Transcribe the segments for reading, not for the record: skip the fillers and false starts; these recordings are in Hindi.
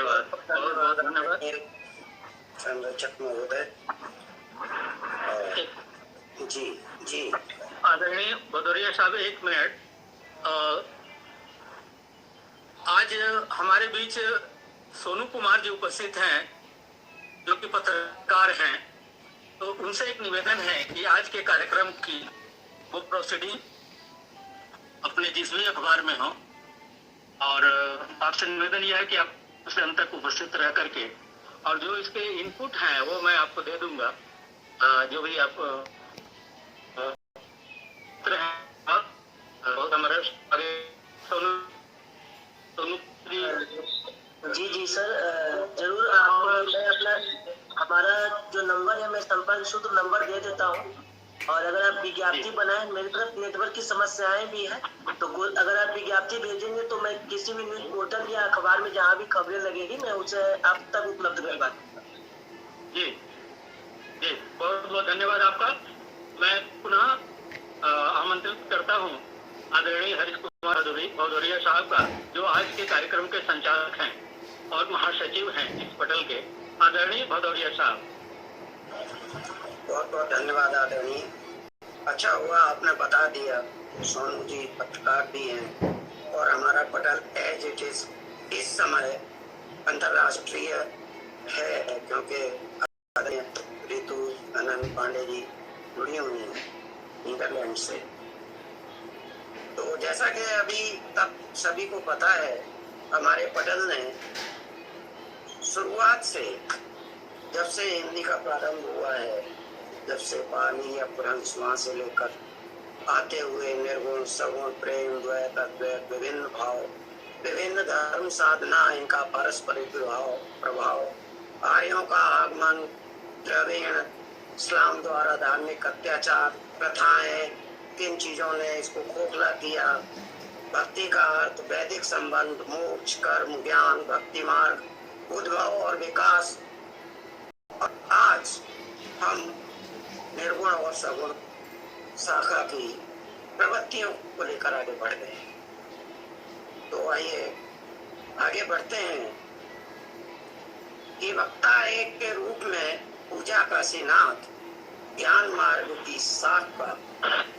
धन्यवाद, बहुत बहुत धन्यवाद। संरक्षक महोदय जी जी। आदरणीय भदौरिया साहब, 1 मिनट। आज हमारे बीच सोनू कुमार जी उपस्थित हैं, जो कि पत्रकार हैं। तो उनसे एक निवेदन है कि आज के कार्यक्रम की वो प्रोसीडिंग अपने जिस भी अखबार में हो, और आपसे निवेदन यह है कि आप उससे अंत तक उपस्थित रह करके, और जो इसके इनपुट हैं वो मैं आपको दे दूंगा, जो भी आप जी जी सर, जरूर आपको मैं अपना हमारा जो नंबर है मैं संपर्क सूत्र नंबर दे देता हूँ। और अगर आप विज्ञप्ति बनाए, मेरी तरफ नेटवर्क की समस्याएं भी है, तो अगर आप विज्ञप्ति भेजेंगे तो मैं किसी भी न्यूज पोर्टल या अखबार में जहाँ भी खबरें लगेगी मैं उसे आप तक उपलब्ध करवा दूंगा। जी जी, बहुत बहुत धन्यवाद आपका। मैं पुनः आमंत्रित करता हूँ आदरणीय हरीश कुमार भदौरिया साहब का, जो आज के कार्यक्रम के संचालक हैं और महासचिव हैं इस पटल के। आदरणीय भदौरिया साहब। बहुत बहुत धन्यवाद आदरणीय। अच्छा हुआ आपने बता दिया, सोनू जी पत्रकार भी हैं और हमारा पटल एज इट इज इस समय अंतरराष्ट्रीय है, क्योंकि ऋतु आनंद पांडे जी जुड़ी हुई हैं नीदरलैंड से। तो जैसा कि अभी तक सभी को पता है, हमारे पटल ने शुरुआत से, जब से हिंदी का प्रारंभ हुआ है, जब से पानी या पुरंस से लेकर आते हुए निर्गुण सगुण प्रेम द्वैत अद्वैत विभिन्न भाव, विभिन्न धर्म साधना, इनका पारस्परिक प्रभाव, आर्यों का आगमन, द्रविड़ इस्लाम द्वारा धार्मिक अत्याचार, प्रथाएं, किन चीजों ने इसको खोखला किया, भक्ति का अर्थ, वैदिक संबंध, मोक्ष, कर्म, ज्ञान, भक्ति मार्ग, उद्भव और विकास। और आज हम निर्गुण और सगुण शाखा की प्रवृत्तियों को लेकर आगे बढ़ गए। तो आइए आगे बढ़ते हैं कि वक्ता एक के रूप में पूजा का सिनाथ, ज्ञान मार्ग की शाख का,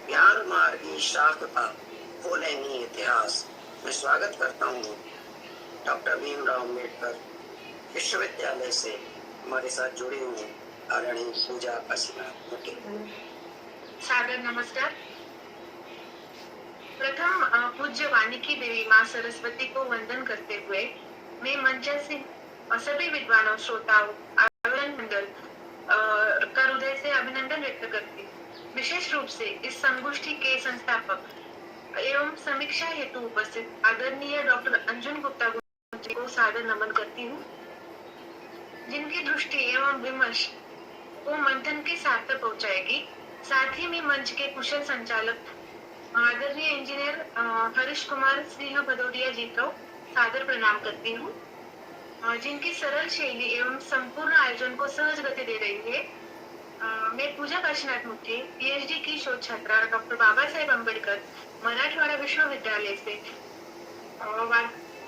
ज्ञान मार्गी शाख का खोलेंगी इतिहास। मैं स्वागत करता हूँ डॉक्टर भीमराव अम्बेडकर विश्वविद्यालय से हमारे साथ जुड़े हुए आदरणीय पूजा का सिनाथ। सादर नमस्कार। प्रथम पूज्य वानिकी देवी माँ सरस्वती को वंदन करते हुए मैं मंचासीन और सभी विद्वानों, श्रोताओं, आयोजन मंडल का हृदय से अभिनंदन व्यक्त करती हूँ। विशेष रूप से इस संगोष्ठी के संस्थापक एवं समीक्षा हेतु उपस्थित आदरणीय डॉक्टर अंजुन गुप्ता जी को सादर नमन करती हूँ, जिनकी दृष्टि एवं विमर्श को मंथन के साथ तक पहुँचाएगी। साथ ही में मंच के कुशल संचालक आदरणीय इंजीनियर हरीश कुमार सिंह भदौरिया जी को सादर प्रणाम करती हूँ, जिनकी सरल शैली एवं संपूर्ण आयोजन को सहज गति दे रही है। मैं पूजा काशीनाथ मुखी, पीएचडी की शोध छात्रा डॉक्टर बाबा साहेब अम्बेडकर मराठवाड़ा विश्वविद्यालय से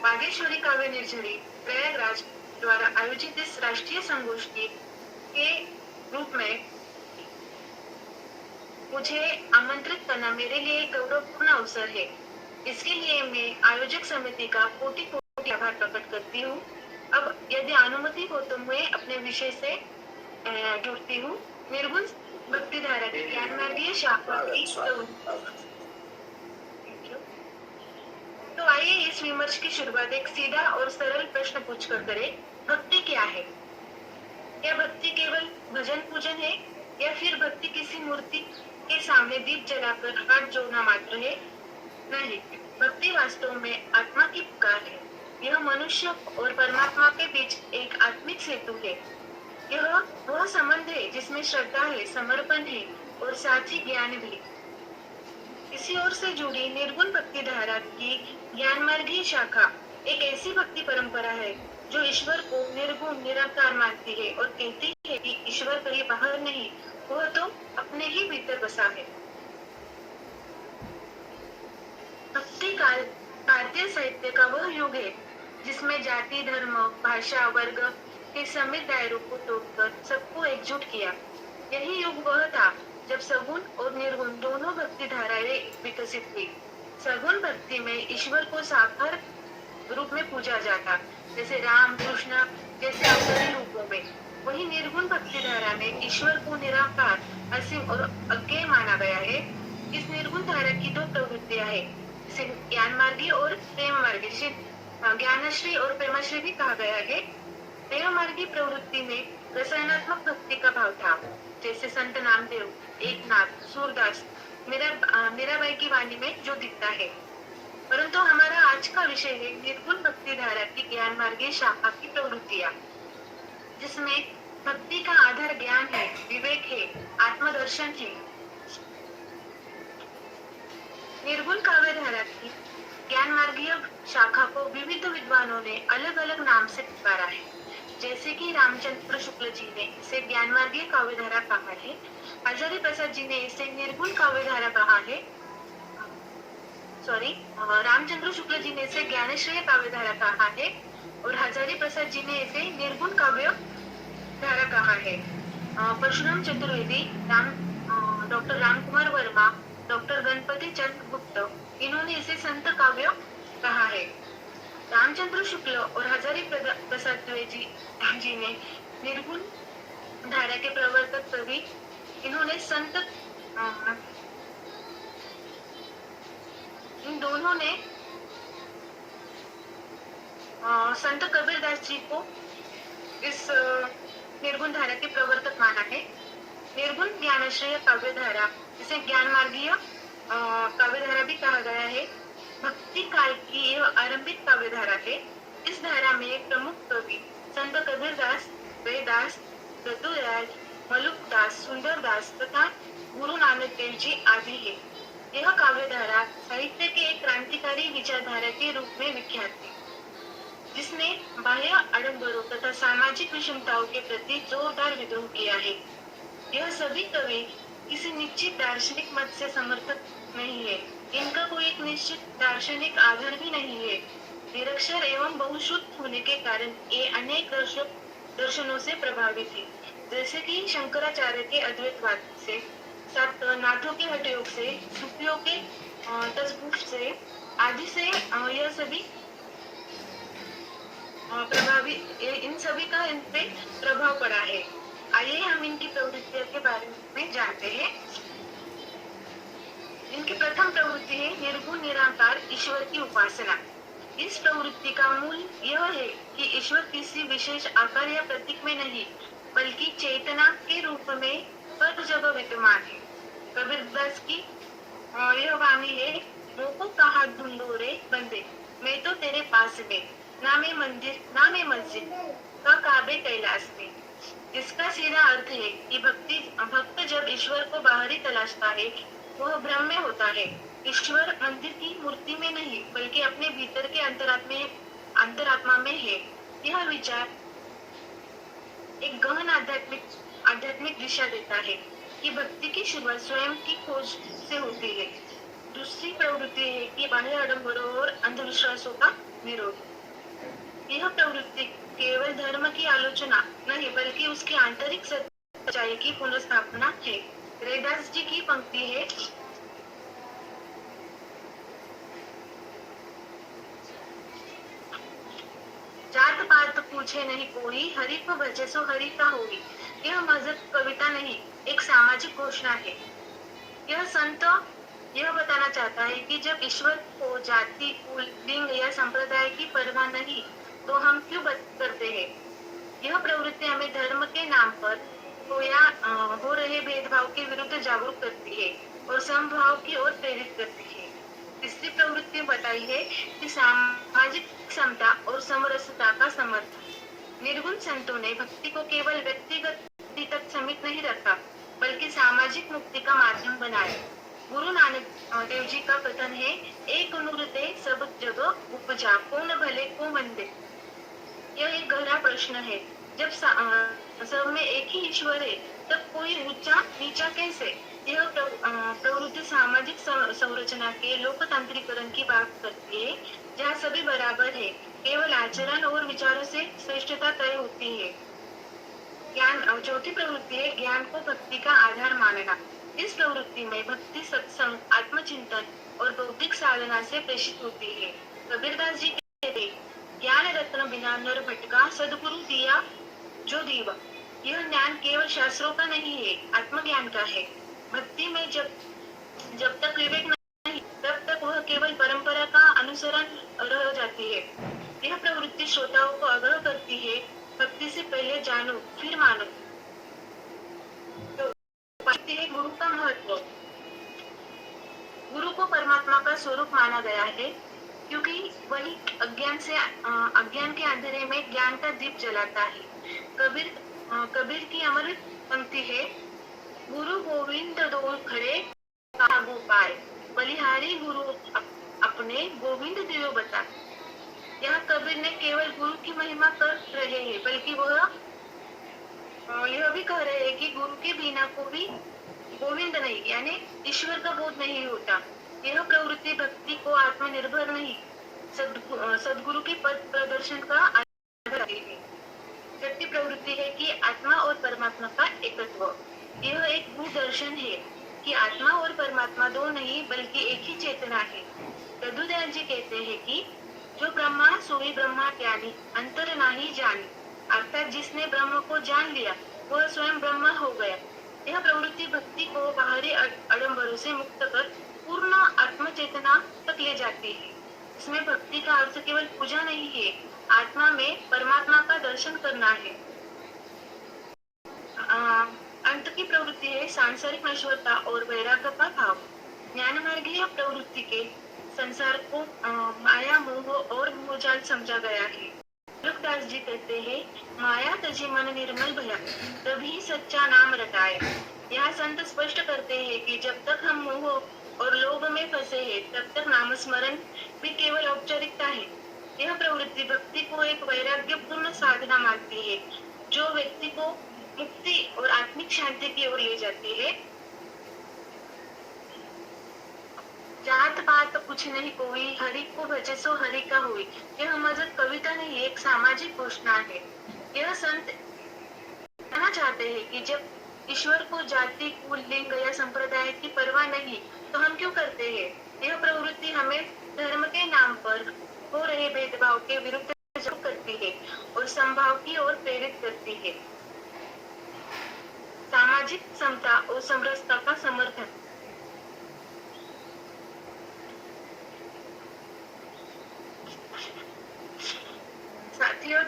बागेश्वरी काव्य निर्झरी प्रयागराज द्वारा आयोजित इस राष्ट्रीय संगोष्ठी के रूप में मुझे आमंत्रित करना मेरे लिए एक गौरवपूर्ण अवसर है। इसके लिए मैं आयोजक समिति का कोटि कोटि आभार प्रकट करती हूँ। अब यदि अनुमति हो तो मैं अपने विषय से जुड़ती हूँ। निर्गुण भक्ति धारा की ज्ञान मार्गीय शाखा की। तो आइए इस विमर्श की शुरुआत एक सीधा और सरल प्रश्न पूछकर करें। भक्ति क्या है? क्या भक्ति केवल भजन पूजन है, या फिर भक्ति किसी मूर्ति के सामने दीप जलाकर हाथ जोड़ना मात्र है? नहीं, भक्ति वास्तव में आत्मा की पुकार है। यह मनुष्य और परमात्मा के बीच एक आत्मिक सेतु है। यह वह संबंध है जिसमें श्रद्धा है, समर्पण है और साथ ही ज्ञान भी। इसी ओर से जुड़ी निर्गुण भक्ति धारा की ज्ञान मार्गी शाखा एक ऐसी भक्ति परंपरा है जो ईश्वर को निर्गुण निराकार मानती है और कहती है कि ईश्वर कहीं बाहर नहीं, वह तो अपने ही भीतर बसा है। भक्ति काल भारतीय साहित्य का वह युग है जिसमें जाति, धर्म, भाषा, वर्ग के समीप दायरों को तोड़कर सबको एकजुट किया। यही युग वह था जब सगुण और निर्गुण दोनों भक्ति धाराएं विकसित हुई। सगुण भक्ति में ईश्वर को साकार रूप में पूजा जाता, जैसे राम, कृष्ण जैसे अवतारी रूपों में। वही निर्गुण भक्ति धारा में ईश्वर को निराकार, असीम और अज्ञेय माना गया है। इस निर्गुण धारा की दो प्रवृत्तियां हैं, जिसे ज्ञान मार्गी और प्रेम मार्गी, ज्ञानश्री और प्रेमश्री भी कहा गया है। प्रेम मार्गी प्रवृत्ति में रसायनात्मक भक्ति का भाव था, जैसे संत नामदेव, एकनाथ, सूरदास, मीराबाई की वाणी में जो दिखता है। परंतु हमारा आज का विषय है निर्गुण भक्ति धारा की ज्ञान मार्गी शाखा की प्रवृत्तियां, जिसमें भक्ति का आधार ज्ञान है, विवेक है, आत्मदर्शन है। निर्गुण काव्य धारा की ज्ञान मार्गीय शाखा को विविध विद्वानों ने अलग अलग नाम से पुकारा है, जैसे कि रामचंद्र शुक्ल जी ने इसे ज्ञान मार्गीय काव्य धारा कहा है, हजारी प्रसाद जी ने इसे निर्गुण काव्य धारा कहा है, रामचंद्र शुक्ल जी ने इसे ज्ञानश्रेय काव्य धारा कहा है और हजारी प्रसाद जी ने इसे निर्गुण काव्य धारा कहा है। परशुराम चतुर्वेदी, डॉक्टर रामकुमार वर्मा, डॉक्टर गणपति चंद गुप्त, इन्होंने इसे संत काव्य कहा है। रामचंद्र शुक्ल और हजारी प्रसाद जी ने निर्गुण धारा के प्रवर्तक कवि, इन्होंने इन दोनों ने संत कबीरदास जी को इस निर्गुण धारा के प्रवर्तक माना है। निर्गुण ज्ञानाश्रय काव्य धारा, जिसे ज्ञान मार्गीय काव्य धारा भी कहा गया है, भक्ति काल की यह आरंभिक काव्य धारा है। इस धारा में प्रमुख कवि संत कबीरदास, वेदास, दत्तूदास, मलुकदास, सुंदरदास तथा गुरु नानक देव जी आदि है। यह काव्य धारा साहित्य के एक क्रांतिकारी विचारधारा के रूप में विख्यात है, जिसने बाह्य आडंबरों तथा सामाजिक विषमताओं के प्रति जोरदार विद्रोह किया है। यह सभी कवि किसी निश्चित दार्शनिक मत से समर्थक नहीं है, इनका कोई एक निश्चित दार्शनिक आधार भी नहीं है। निरक्षर एवं बहुश्रुत होने के कारण ये अनेक दर्शनों से प्रभावित है, जैसे कि शंकराचार्य के अद्वैतवाद से, सात नाथों के हठ योग से, सूफियों के तसव्वुफ से आदि से यह सभी इन सभी का इन पे प्रभाव पड़ा है। आइए हम इनकी प्रवृत्तियों के बारे में जानते हैं। इनकी प्रथम प्रवृत्ति है निर्गुण निराकार ईश्वर की उपासना। इस प्रवृत्ति का मूल यह है कि ईश्वर किसी विशेष आकार या प्रतीक में नहीं, बल्कि चेतना के रूप में हर जगह विद्यमान है। कबीरदास की यह वाणी है, मोको कहा ढूंढो रे बंदे, मैं तो तेरे पास में, ना मैं मंदिर ना मैं मस्जिद, का काबे कैलाश में। इसका सीधा अर्थ है कि भक्त जब ईश्वर को बाहरी तलाशता है, वह भ्रम में होता है। ईश्वर मंदिर की मूर्ति में नहीं, बल्कि अपने भीतर के अंतरात्मा में है। यह विचार एक गहन आध्यात्मिक दिशा देता है कि भक्ति की शुरुआत स्वयं की खोज से होती है। दूसरी प्रवृत्ति है कि बाह्य आडंबरों और अंधविश्वासों का विरोध। यह प्रवृत्ति केवल धर्म की आलोचना नहीं, बल्कि उसकी आंतरिक सच्चाई की पुनर्स्थापना है। रैदास जी की पंक्ति है, जात पात पूछे नहीं कोई, हरि को भजे सो हरि का होई। यह मजहब कविता नहीं, एक सामाजिक घोषणा है। यह संत यह बताना चाहता है कि जब ईश्वर को जाति, कुल, लिंग या संप्रदाय की परवाह नहीं, तो हम क्यों करते हैं। यह प्रवृत्ति हमें धर्म के नाम पर हो रहे भेदभाव के विरुद्ध जागरूक करती है और समभाव की ओर प्रेरित करती है। तीसरी प्रवृत्ति बताई है कि सामाजिक समता और समरसता का समर्थन। निर्गुण संतों ने भक्ति को केवल व्यक्तिगत तक सीमित नहीं रखा, बल्कि सामाजिक मुक्ति का माध्यम बनाया। गुरु नानक देव जी का कथन है, एक नूर दे सब जगह उपजा, कौन भले को मंदे। यह एक गहरा प्रश्न है। जब सब में एक ही ईश्वर है, तब कोई ऊंचा नीचा कैसे। यह प्रवृत्ति सामाजिक संरचना के लोकतांत्रिकरण की बात करती है, जहाँ सभी बराबर है। केवल आचरण और विचारों से श्रेष्ठता तय होती है। ज्ञान चौथी प्रवृत्ति है ज्ञान को भक्ति का आधार मानना। इस प्रवृत्ति में भक्ति सत्संग, आत्मचिंतन और बौद्धिक साधना से प्रेषित होती है। कबीरदास जी कहते ज्ञान रत्न बिना नर भटका, सदगुरु दिया जो दीवा। यह ज्ञान केवल शास्त्रों का नहीं है, आत्मज्ञान का है। भक्ति में जब तक विवेक नहीं तब तक वह केवल परंपरा का अनुसरण रह जाती है। यह प्रवृत्ति श्रोताओं को आग्रह करती है भक्ति से पहले जानो फिर मानो। तो है गुरु का महत्व। गुरु को परमात्मा का स्वरूप माना गया है क्योंकि वही अज्ञान के अंधेरे में ज्ञान का दीप जलाता है। कबीर की अमर पंक्ति है, गुरु गोविंद दो खड़े काबू पाए, बलिहारी गुरु अपने गोविंद दियो बता। यहाँ कबीर ने केवल गुरु की महिमा कर रहे हैं बल्कि वह यह भी कह रहे हैं कि गुरु के बिना को भी गोविंद नहीं यानी ईश्वर का बोध नहीं होता। यह प्रवृत्ति भक्ति को आत्मनिर्भर नहीं सदगुरु के पद प्रदर्शन का आधार है। छठी प्रवृत्ति है कि आत्मा और परमात्मा का एकत्व। यह एक गूढ़ दर्शन है कि आत्मा और परमात्मा दो नहीं बल्कि एक ही चेतना है। यदुदयाल जी कहते हैं कि जो ब्रह्मा सोई ब्रह्मा ज्ञानी, अंतर नहीं जानी, अर्थात जिसने ब्रह्म को जान लिया वह स्वयं ब्रह्म हो गया। यह प्रवृत्ति भक्ति को बाहरी आडंबरों से मुक्त कर पूर्ण आत्मचेतना तक ले जाती है। इसमें भक्ति का अर्थ केवल पूजा नहीं है, आत्मा में परमात्मा का दर्शन करना है। अंत की प्रवृत्ति है सांसारिक नश्वरता और वैराग्य का भाव। ज्ञान मार्गीय प्रवृत्ति के संसार को माया मोह और मोहजाल समझा गया है। तुलसीदास जी कहते हैं, माया तजी मन निर्मल भया, तभी सच्चा नाम रटाए। यहाँ संत स्पष्ट करते हैं कि जब तक हम मोह और लोभ में फंसे हैं तब तक नामस्मरण भी केवल औपचारिकता है। यह प्रवृत्ति भक्ति को एक वैराग्यपूर्ण साधना मानती है जो व्यक्ति को मुक्ति और आत्मिक शांति की ओर ले जाती है। जात पात कुछ नहीं कोई, हरि को भजे सो हरि का हुई। यह मजहब कविता नहीं, एक सामाजिक घोषणा है। यह संत कहना चाहते हैं कि जब ईश्वर को जाति, कुल, लिंग या संप्रदाय की परवाह नहीं तो हम क्यों करते हैं। यह प्रवृत्ति हमें धर्म के नाम पर हो रहे भेदभाव के विरुद्ध जागरूक करती है और समभाव की ओर प्रेरित करती है। सामाजिक समता और समरसता का समर्थन। साथियों,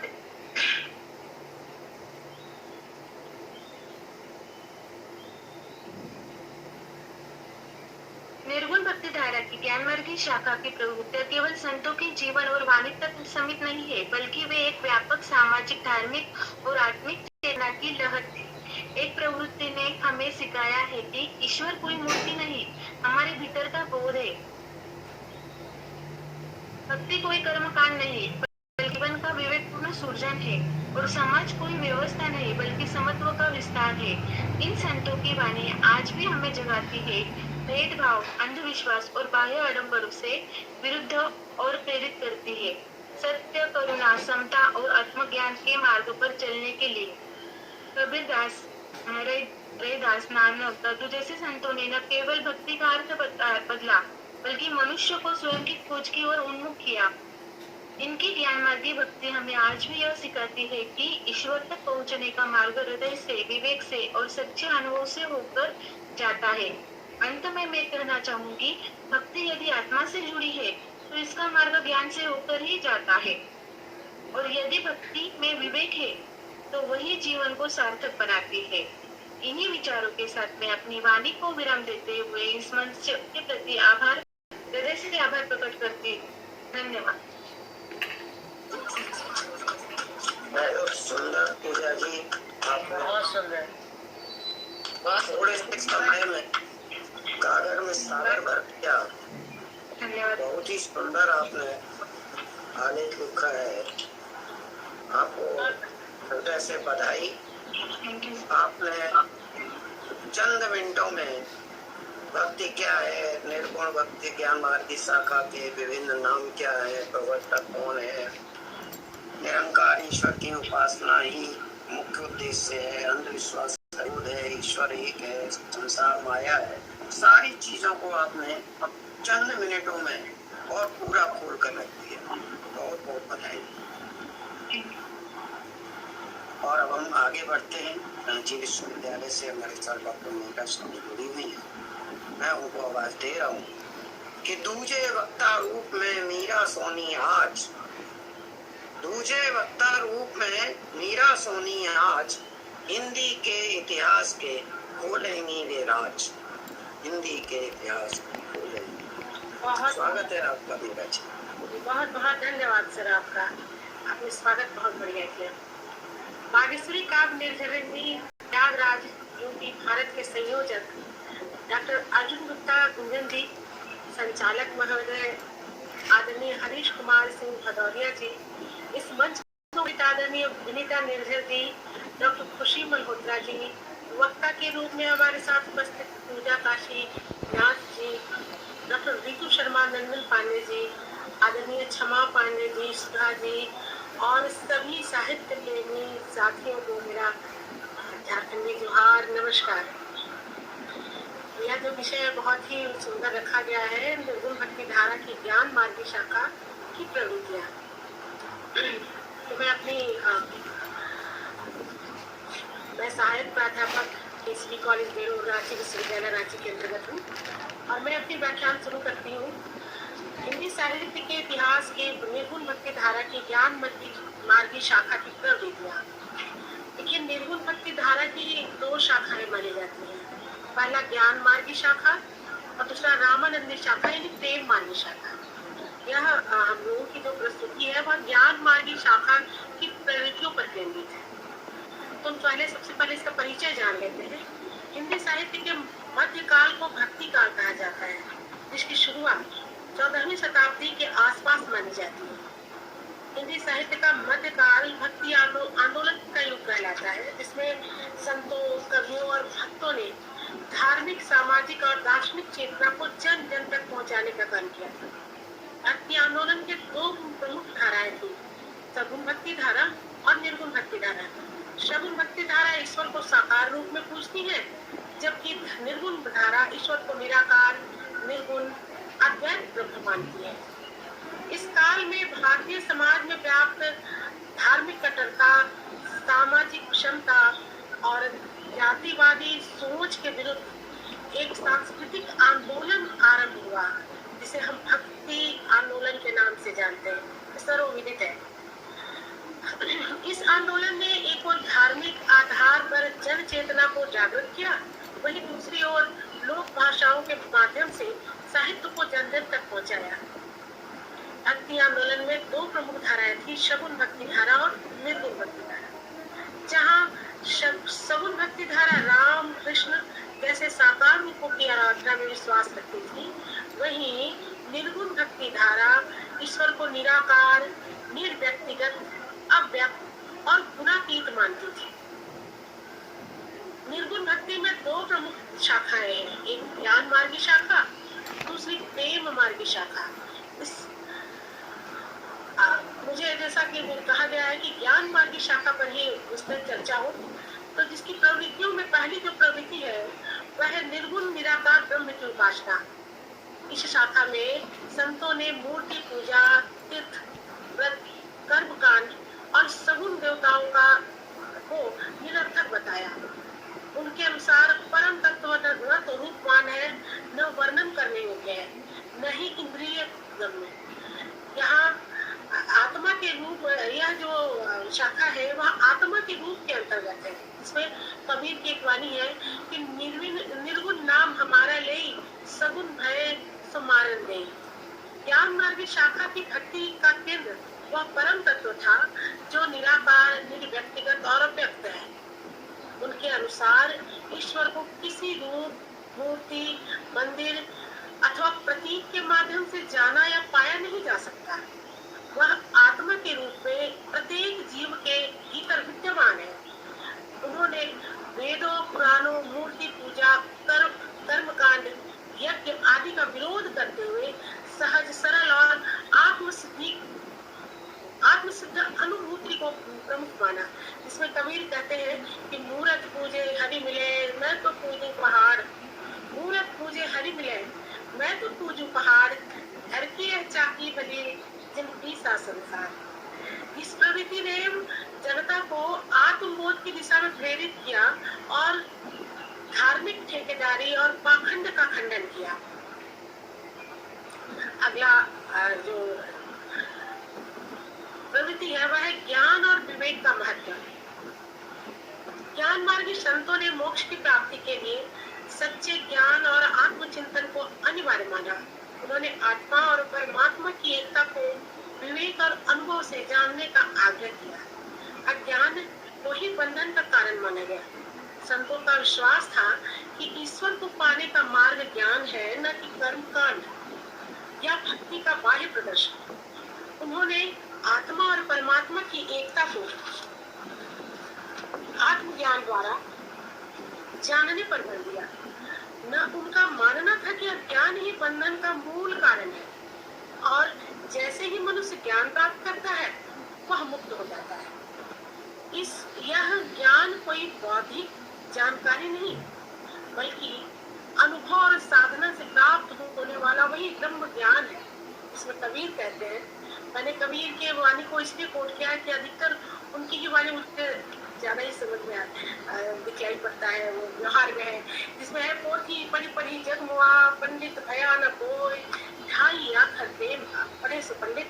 निर्गुण भक्ति धारा की ज्ञानमार्गी शाखा की प्रवृत्तियां केवल संतों के जीवन और वाणी तक सीमित नहीं है बल्कि वे एक व्यापक सामाजिक, धार्मिक और आत्मिक चेतना की लहर थी। एक प्रवृत्ति ने हमें सिखाया है कि ईश्वर कोई मूर्ति नहीं, हमारे भीतर का बोध है। भक्ति कोई कर्मकांड नहीं बल्कि जीवन का विवेकपूर्ण सृजन है और समाज कोई व्यवस्था नहीं बल्कि समत्व का विस्तार है। इन संतों की वाणी आज भी हमें जगाती है, भेदभाव, अंधविश्वास और बाह्य आडंबरों से विरुद्ध और प्रेरित करती है, सत्य, करुणा, समता और आत्मज्ञान के मार्ग पर चलने के लिए। कबीरदास, रैदास, नानक, दादू जैसे संतों ने न केवल भक्ति का अर्थ बदला बल्कि मनुष्य को स्वयं की खोज की ओर उन्मुख किया। इनकी ज्ञानमार्गी भक्ति हमें आज भी यह सिखाती है कि ईश्वर तक पहुंचने का मार्ग हृदय से, विवेक से और सच्चे अनुभव से होकर जाता है। अंत में मैं कहना चाहूंगी, भक्ति यदि आत्मा से जुड़ी है तो इसका मार्ग ज्ञान से होकर ही जाता है और यदि भक्ति में विवेक है तो वही जीवन को सार्थक बनाती है। इन्हीं विचारों के साथ मैं अपनी वाणी को विराम देते हुए इस मंच के प्रति हृदय से आभार प्रकट करती हूँ। धन्यवाद। बहुत सुंदर पूजा जी, आपने बहुत सुंदर। थोड़े से समय में कागज में सागर भर दिया। धन्यवाद। बहुत ही सुंदर आपने आलेख लिखा है। आपको हृदय से बधाई। आपने चंद मिनटों में भक्ति क्या है, निर्गुण भक्ति ज्ञान मार्गी शाखा के विभिन्न नाम क्या है, प्रवर्तक कौन है, ईश्वर की उपासना ही मुख्य उद्देश्य है। अंधविश्वास विरोध है, ईश्वर एक है, संसार माया है। सारी चीजों को आपने अब चंद मिनटों में और पूरा खोल कर रख दिया। बहुत बहुत बधाई। और अब हम आगे बढ़ते हैं। रांची विश्वविद्यालय से हमारे साथ डॉक्टर मीरा सोनी जुड़ी हुई है। मैं उनको आवाज दे रहा हूँ कि दूजे वक्ता रूप में मीरा सोनी आज, दूजे वक्ता रूप में मीरा सोनी आज हिंदी के इतिहास के खोलेंगी वे राज। हिंदी के इतिहास खोलेंगी। स्वागत है आपका मीरा जी। बहुत बहुत धन्यवाद सर आपका। आपने स्वागत बहुत बढ़िया किया। बागेश्वरी काव्य निर्झरिणी त्यागराज यूपी भारत के संयोजक डॉक्टर अर्जुन गुप्ता गुंजन जी, संचालक महोदय आदरणीय हरीश कुमार सिंह भदौरिया जी, इस मंच को आदरणीय विनीता निर्झर जी, डॉक्टर खुशी मल्होत्रा जी, वक्ता के रूप में हमारे साथ उपस्थित पूजा काशी नाथ जी, डॉक्टर रितु शर्मा, नंदन पांडे जी, आदरणीय क्षमा पांडे जी, सुधा जी और सभी साहित्य प्रेमी साथियों को मेरा झारखंडी जोहार, नमस्कार। यह जो विषय बहुत ही सुंदर रखा गया है, निर्गुण भक्ति धारा की ज्ञान मार्गी शाखा की प्रवृत्तियां। तो मैं सहायक प्राध्यापक केसरी कॉलेज बेलूर रांची विश्वविद्यालय रांची के अंतर्गत हूँ और मैं अपनी व्याख्यान शुरू करती हूँ। हिंदी साहित्य के इतिहास के निर्गुण भक्ति धारा की ज्ञान मार्गी शाखा की प्रवृत्तियां। देखिए, निर्गुण भक्ति धारा की दो शाखाएं मानी जाती हैं। पहला ज्ञान मार्गी शाखा और दूसरा रामानंदी शाखा यानी प्रेम मार्गी शाखा। यह हम लोगों की जो प्रस्तुति है वह ज्ञान मार्गी शाखा की प्रवृत्तियों पर केंद्रित है। तो हम सबसे पहले इसका परिचय जान लेते हैं। हिंदी साहित्य के मध्यकाल को भक्ति काल कहा जाता है, जिसकी शुरुआत 14वीं शताब्दी के आसपास मानी जाती है। हिंदी साहित्य का मध्यकाल भक्ति आंदोलन का युग कहलाता है, जिसमें संतों, कवियों और भक्तों ने धार्मिक, सामाजिक और दार्शनिक चेतना को जन जन तक पहुंचाने का काम किया था। भक्ति आंदोलन के दो प्रमुख धाराएं थी, सगुण भक्ति धारा और निर्गुण भक्ति धारा। सगुण भक्ति धारा ईश्वर को साकार रूप में पूजती है, जबकि निर्गुण धारा ईश्वर को निराकार, निर्गुण, अद्वैत ब्रह्म मानती है। इस काल में भारतीय समाज में व्याप्त धार्मिक कट्टरता, सामाजिक क्षमता और जातिवादी सोच के विरुद्ध एक सांस्कृतिक आंदोलन आरंभ हुआ, जिसे हम भक्ति आंदोलन के नाम से जानते हैं, सर्वविदित है। इस आंदोलन ने एक और धार्मिक आधार पर जन चेतना को जागृत किया, वहीं दूसरी ओर लोक भाषाओं के माध्यम से साहित्य को जन जन तक पहुंचाया। भक्ति आंदोलन में दो प्रमुख धाराएं थी, सगुण भक्ति धारा और निर्गुण भक्ति धारा। जहाँ सगुण भक्ति धारा राम, कृष्ण जैसे साकार रूपों की आराधना में विश्वास रखती थी, वहीं निर्गुण भक्ति धारा ईश्वर को निराकार, निर्व्यक्तिगत, अव्यक्त और गुणातीत मानती थी। निर्गुण भक्ति में दो प्रमुख शाखाएं हैं, एक ज्ञान मार्गी शाखा, दूसरी प्रेम मार्गी शाखा। मुझे जैसा कि कहा गया है कि ज्ञान मार्गी शाखा पर ही विस्तृत चर्चा हो, तो जिसकी प्रवृत्तियों में पहली जो प्रवृत्ति है वह है निर्गुण निराकार ब्रह्म की उपासना। इस शाखा में संतों ने मूर्ति पूजा, तीर्थ, व्रत, कर्मकांड और सगुण देवताओं को निरर्थक बताया। उनके अनुसार परम तत्व न तो रूपवान है, न वर्णन करने योग्य है, न ही इंद्रिय गम्य। यहाँ आत्मा के रूप, यह जो शाखा है वह आत्मा के रूप के अंतर्गत है। इसमें कबीर की एक वाणी है कि निर्गुण नाम हमारा ले, सगुण भय सुमारन दे। ज्ञान मार्गी शाखा की भक्ति का केंद्र वह परम तत्व था जो निराकार, निर्व्यक्तिगत और अव्यक्त है। उनके अनुसार ईश्वर को किसी रूप, मूर्ति, मंदिर अथवा प्रतीक के माध्यम से जाना या पाया नहीं जा सकता। वह आत्मा के रूप में प्रत्येक जीव के भीतर विद्यमान है। उन्होंने वेदों, पुराणों, मूर्ति पूजा, कर्मकांड, यज्ञ आदि का विरोध करते हुए सहज, सरल और आत्मसिद्ध अनुभूति सूत्र को प्रमुख माना, जिसमें कबीर कहते हैं कि मूरत पूजे हरि मिले मैं तो पूजू पहाड़, मूरत पूजे हरि मिले मैं तो पूजू पहाड़, घर की है चाकी भली जिनकी सा संसार। इस प्रवृत्ति ने जनता को आत्मबोध की दिशा में प्रेरित किया और धार्मिक ठेकेदारी और पाखंड का खंडन किया। अगला जो प्रवृत्ति है वह है ज्ञान और विवेक का महत्व। ज्ञान मार्गी संतों ने मोक्ष की प्राप्ति के लिए सच्चे ज्ञान और आत्मचिंतन को अनिवार्य माना। उन्होंने आत्मा और परमात्मा की एकता को विवेक और अनुभव से जानने का आग्रह किया। अज्ञान को ही बंधन का कारण माना गया। संतों का विश्वास था कि ईश्वर को पाने का मार्ग ज्ञान है, न कि कर्मकांड या भक्ति का बाह्य प्रदर्शन। उन्होंने आत्मा और परमात्मा की एकता को आत्मज्ञान द्वारा जानने पर बल दिया। न उनका मानना था कि अज्ञान ही बंधन का मूल कारण है और जैसे ही मनुष्य ज्ञान प्राप्त करता है वह मुक्त हो जाता है। यह ज्ञान कोई बौद्धिक जानकारी नहीं, बल्कि अनुभव और साधना से प्राप्त होने वाला वही ब्रह्म ज्ञान है। इसमें कबीर कहते हैं, मैंने कबीर के वाणी को इसलिए कोट किया है कि अधिकतर उनकी ही वाणी मुझे ज्यादा ही समझ में दिखाई पड़ता है, वो व्यवहार में है, जिसमें है पोथी पढ़ी पढ़ी जग मुआ पंडित भया न कोई, ढाई आखर प्रेम पढ़े से पंडित।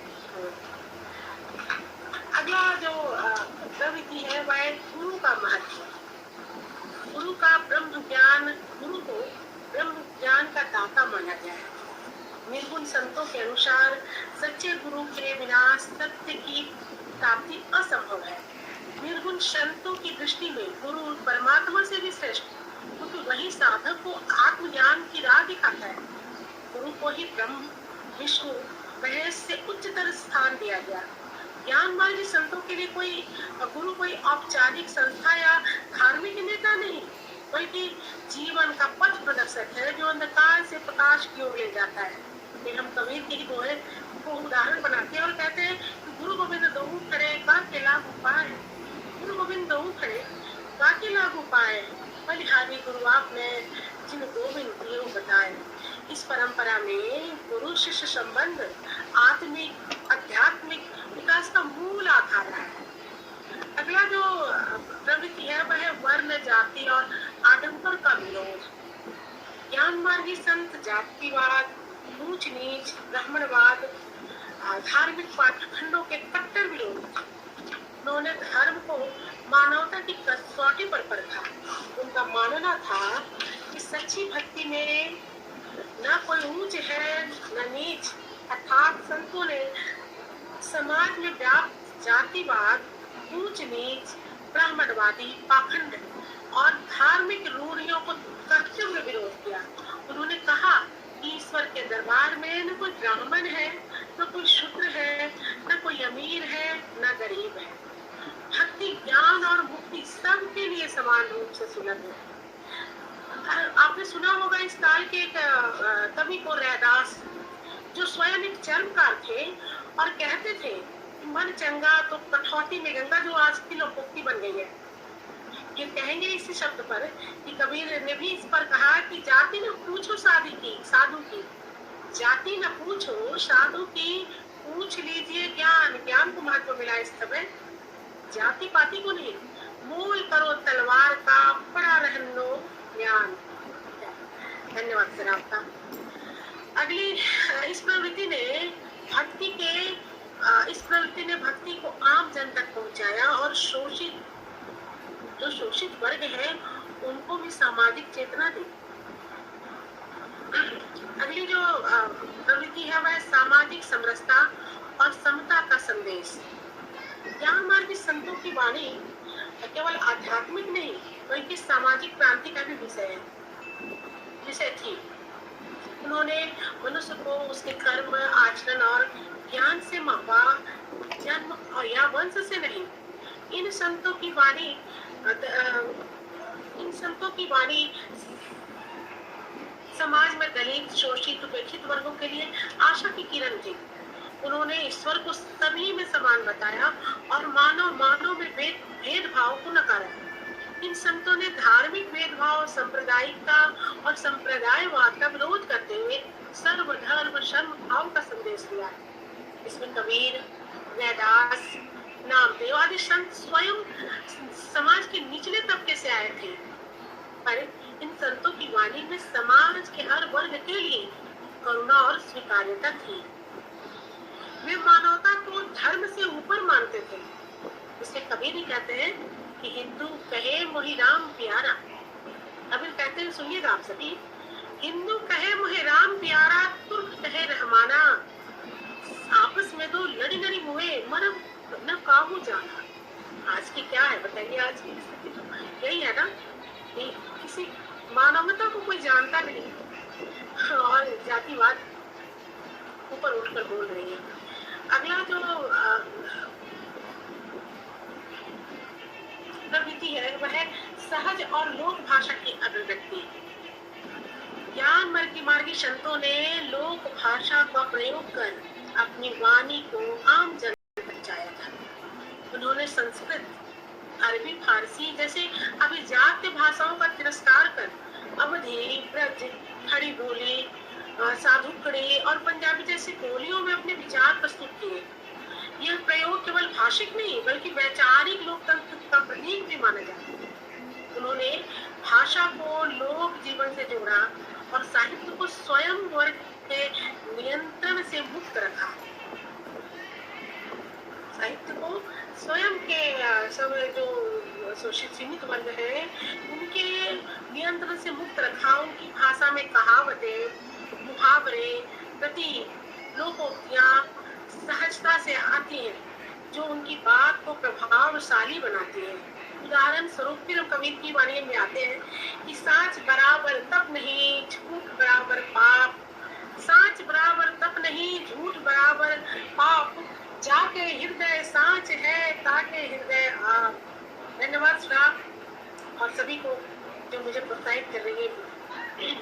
अगला जो प्रवृत्ति है वह है गुरु का महत्व। गुरु का ब्रह्म ज्ञान, गुरु को ब्रह्म ज्ञान का दाता माना गया है। निर्गुण संतों के अनुसार सच्चे गुरु के बिना सत्य की प्राप्ति असंभव है। निर्गुण संतों की दृष्टि में गुरु परमात्मा से भी श्रेष्ठ, क्योंकि वही साधक को आत्मज्ञान की राह दिखाता है। गुरु को ही ब्रह्म विष्णु महेश से उच्चतर स्थान दिया गया। ज्ञान मार्गी संतों के लिए गुरु कोई औपचारिक संस्था या धार्मिक नेता नहीं, बल्कि जीवन का पथ प्रदर्शक है जो अंधकार से प्रकाश की ओर ले जाता है। फिर हम कबीर के ही दोहे को उदाहरण बनाते हैं और कहते हैं कि गुरु गोविंद दोहू खड़े बाके लागू पाए, गुरु गोविंद दोहू खड़े बाके लागू पाए, बलिहारी गुरु आपने जिन गोविंद दियो बताए। इस परंपरा में गुरु शिष्य संबंध आत्मिक आध्यात्मिक विकास का मूल आधार है। अगला जो प्रवृत्ति है वह है वर्ण जाति और आडंबर का विरोध। ज्ञान मार्गी संत जातिवाद, ऊंच नीच, ब्राह्मणवाद, धार्मिक पाखंडों के कट्टर विरोध। उन्होंने धर्म को मानवता की कसौटी पर परखा। उनका मानना था कि सच्ची भक्ति में न कोई ऊंच है न नीच, अर्थात संतों ने समाज में व्याप्त जातिवाद, ऊंच नीच, ब्राह्मणवादी पाखंड और धार्मिक रूढ़ियों को तीव्र विरोध किया। उन्होंने कहा कि ईश्वर के दरबार में न कोई ब्राह्मण है, न कोई शूद्र है, न कोई अमीर है, न गरीब है। भक्ति, ज्ञान और मुक्ति सबके लिए समान रूप से सुलभ है। आपने सुना होगा इस काल के एक कवि को, रैदास, जो स्वयं एक चर्मकार थे और कहते थे मन चंगा तो कठौती में गंगा, जो आज की लोकोक्ति बन गई है। ये कहेंगे इसी शब्द पर कि कबीर ने भी इस पर कहा कि जाति न पूछो साधु की, जाति न पूछो साधु की, पूछ लीजिए ज्ञान, ज्ञान को महत्व मिला इस समय, जाति पाति को नहीं। मूल करो तलवार का, पड़ा रहनो ज्ञान। धन्यवाद सर आपका। अगली इस प्रवृत्ति ने भक्ति को आम जन तक पहुंचाया और जो शोषित वर्ग है उनको भी सामाजिक चेतना दी। अगली जो प्रवृत्ति है वह सामाजिक समरसता और समता का संदेश। ज्ञान मार्गी संतों की वाणी केवल आध्यात्मिक नहीं बल्कि सामाजिक क्रांति का भी विषय थी। उन्होंने मनुष्य को उसके कर्म, आचरण और ज्ञान से मापा, जन्म या वंश से नहीं। इन संतों की वाणी समाज में दलित, शोषित, उपेक्षित वर्गों के लिए आशा की किरण थी। उन्होंने ईश्वर को सभी में समान बताया और मानव में भेदभाव को नकारा। इन संतों ने धार्मिक भेदभाव, सांप्रदायिकता और संप्रदायवाद का विरोध करते हुए सर्वधर्म समभाव का संदेश दिया। इसमें कबीर, रैदास, नामदेव आदि संत स्वयं समाज के निचले तबके से आए थे, पर इन संतों की वाणी में समाज के हर वर्ग के लिए करुणा और स्वीकार्यता थी। वे मानवता को धर्म से ऊपर मानते थे। इसलिए कबीर कहते हैं कि हिंदू कहे मोहि राम प्यारा। कबीर कहते हैं, सुनिएगा आप सभी, हिंदू कहे मोहि राम प्यारा, तुर्क कहे रहमाना, आपस में दो लड़ी लड़ी मुहे मरम न काबू जाना। आज की क्या है बताइए? आज की स्थिति तो यही है ना, किसी मानवता को कोई जानता नहीं और जातिवाद ऊपर उठकर बोल रही है। अगला जो प्रवृत्ति है वह है सहज और लोक भाषा की अभिव्यक्ति। ज्ञान मार्गी संतों ने लोक भाषा का प्रयोग कर अपनी वाणी को आम जन तक पहुंचाया था। उन्होंने संस्कृत, अरबी, फारसी जैसे अभिजात्य भाषाओं का तिरस्कार कर अवधी, ब्रज, खड़ी बोली, साधुकड़ी और पंजाबी जैसी बोलियों में अपने विचार प्रस्तुत किए। यह प्रयोग केवल भाषिक नहीं बल्कि वैचारिक लोकतंत्र का प्रतीक भी माना जाता है। उन्होंने भाषा को लोक जीवन से जोड़ा और साहित्य को स्वयं वर्ग के नियंत्रण से मुक्त रखा। साहित्य को स्वयं के सब जो शोषित सीमित वर्ग है उनके नियंत्रण से मुक्त रखा। उनकी भाषा में कहावतें, मुहावरे, प्रतीक, लोकोक्तियां सहजता से आती हैं जो उनकी बात को प्रभावशाली बनाती है। उदाहरण स्वरूप फिर कबीर की वाणी में आते हैं कि साच बराबर तप नहीं, झूठ बराबर पाप, साच बराबर तप नहीं, झूठ बराबर पाप, जाके हृदय साच है ताके हृदय आप। धन्यवाद सुधा और सभी को जो मुझे प्रोत्साहित कर रही है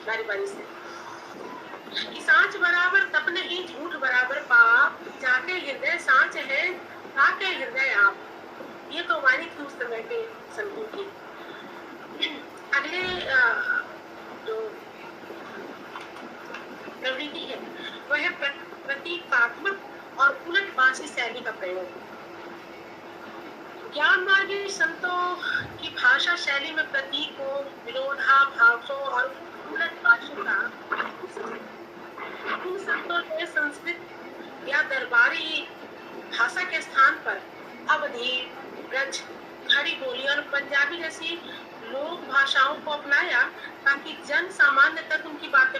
बारी बारी से। कि साच बराबर तप नहीं, झूठ बराबर पाप, जाके हृदय साच है ताके हृदय आप। ये तो वाणी थी उस समय के संतों की। अगले जो प्रवृत्ति है वह है प्रतीकात्मक और उलटबासी शैली का प्रयोग। ज्ञान मार्गी संतों की भाषा शैली में प्रतीकों, विरोधाभासों और उलटबासी का उन संतों ने संस्कृत या दरबारी भाषा के स्थान पर अवधी, ब्रज, खड़ी बोली और पंजाबी जैसी लोक भाषाओं को अपनाया ताकि जन सामान्य तक उनकी बात